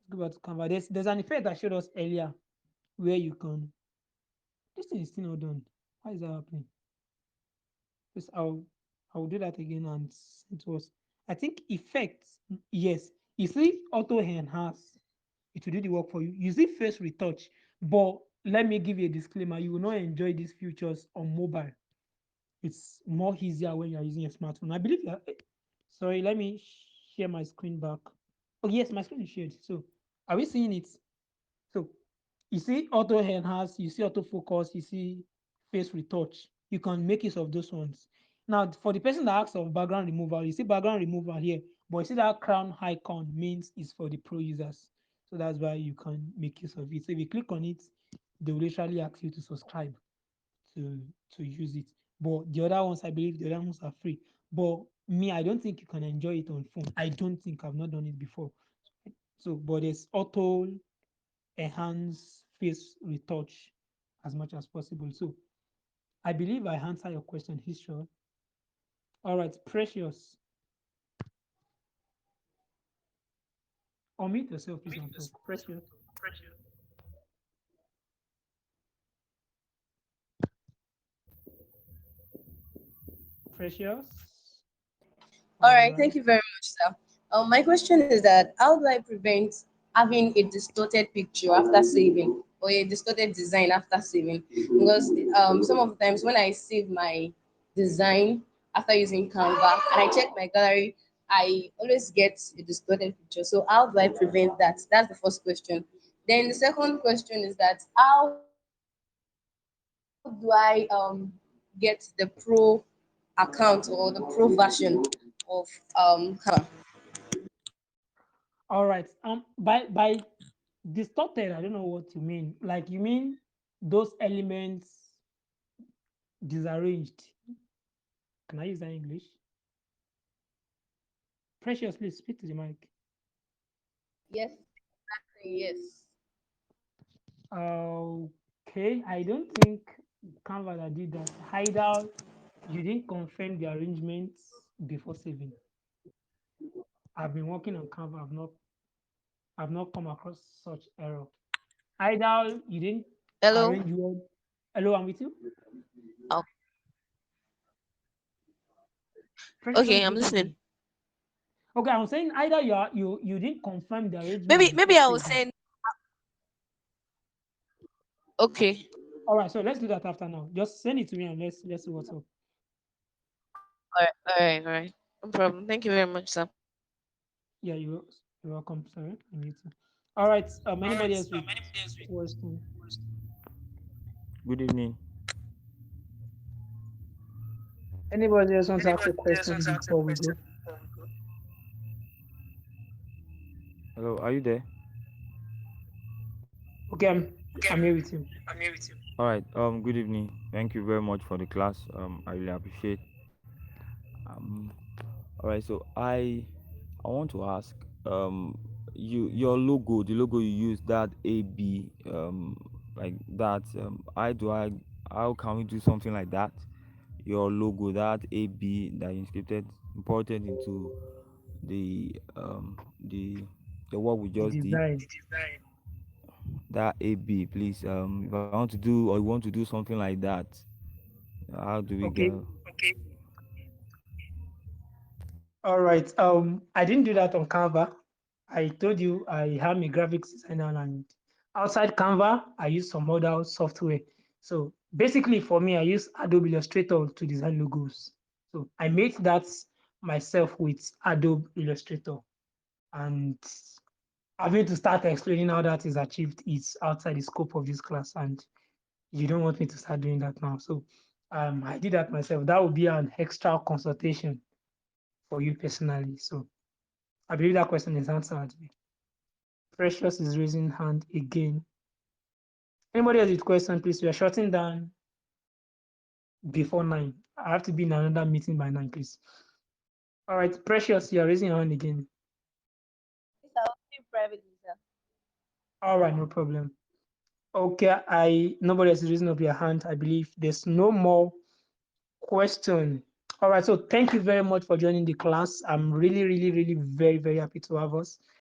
Go back to Canva. There's an effect I showed us earlier where you can. This thing is still not done. Why is that happening? Because I'll do that again and it was. I think effects. Yes, you see auto enhance. It will do the work for you. You see face retouch, but let me give you a disclaimer: you will not enjoy these features on mobile. It's more easier when you are using a smartphone. I believe you are, sorry, let me share my screen back. Oh, yes, my screen is shared. So, are we seeing it? So, you see auto enhance, you see auto focus, you see face retouch. You can make use of those ones. Now, for the person that asks of background removal, you see background removal here, but you see that crown icon means it's for the pro users. So that's why you can make use of it. So if you click on it, they will literally ask you to subscribe to use it. But the other ones, I believe the other ones are free. But me, I don't think you can enjoy it on phone. I don't think I've not done it before. So, but there's auto enhance face retouch as much as possible. So I believe I answer your question, history. All right, Precious. Unmute yourself, please, and talk. Precious. Precious. All All right, right. thank you very much, sir. My question is that how do I prevent having a distorted picture after saving or a distorted design after saving? Because some of the times when I save my design after using Canva and I check my gallery, I always get a distorted picture. So how do I prevent that? That's the first question. Then the second question is that how do I get the pro account or the pro version of Canva? All right. By distorted, I don't know what you mean. Like you mean those elements disarranged. Can I use that in English? Precious, please speak to the mic. Yes, yes. Okay, I don't think Canva that did that. Either you didn't confirm the arrangements before saving. I've been working on Canva. I've not come across such error. Either you didn't Hello. arrange well. Hello, I'm with you. Oh, Precious, let me okay, I'm say listening. something. Okay, I'm saying either you didn't confirm the arrangement Maybe before I was saving. saying okay. All right, so let's do that after now. Just send it to me and let's see what's up. All right. No problem. Thank you very much, sir. Yeah, you're welcome. Sorry, I'm muted. All right. Anybody else with question? Good evening. Anybody else wants to ask a question before we go? Hello, are you there? Okay, I'm here with you. All right. Good evening. Thank you very much for the class. I really appreciate. Um, all right. So I want to ask. Your logo, the logo you use, that AB, like that. How can we do something like that? Your logo, that AB that you scripted, imported into the the what we The just did. design. That AB, please. If I want to do or you want to do something like that, how do we Okay. go? All right. I didn't do that on Canva. I told you I am a graphics designer, and outside Canva, I use some other software. So basically, for me, I use Adobe Illustrator to design logos. So I made that myself with Adobe Illustrator, and having to start explaining how that is achieved is outside the scope of this class, and you don't want me to start doing that now. So I did that myself. That would be an extra consultation for you personally. So I believe that question is answered. Precious is raising hand again. Anybody else with question, please? We are shutting down before 9. I have to be in another meeting by 9, please. All right, Precious, you are raising your hand again. Yes, I'll speak privately, sir. All right, no problem. Okay, nobody else is raising up your hand. I believe there's no more question. All right, so thank you very much for joining the class. I'm really, really, really very, very happy to have us.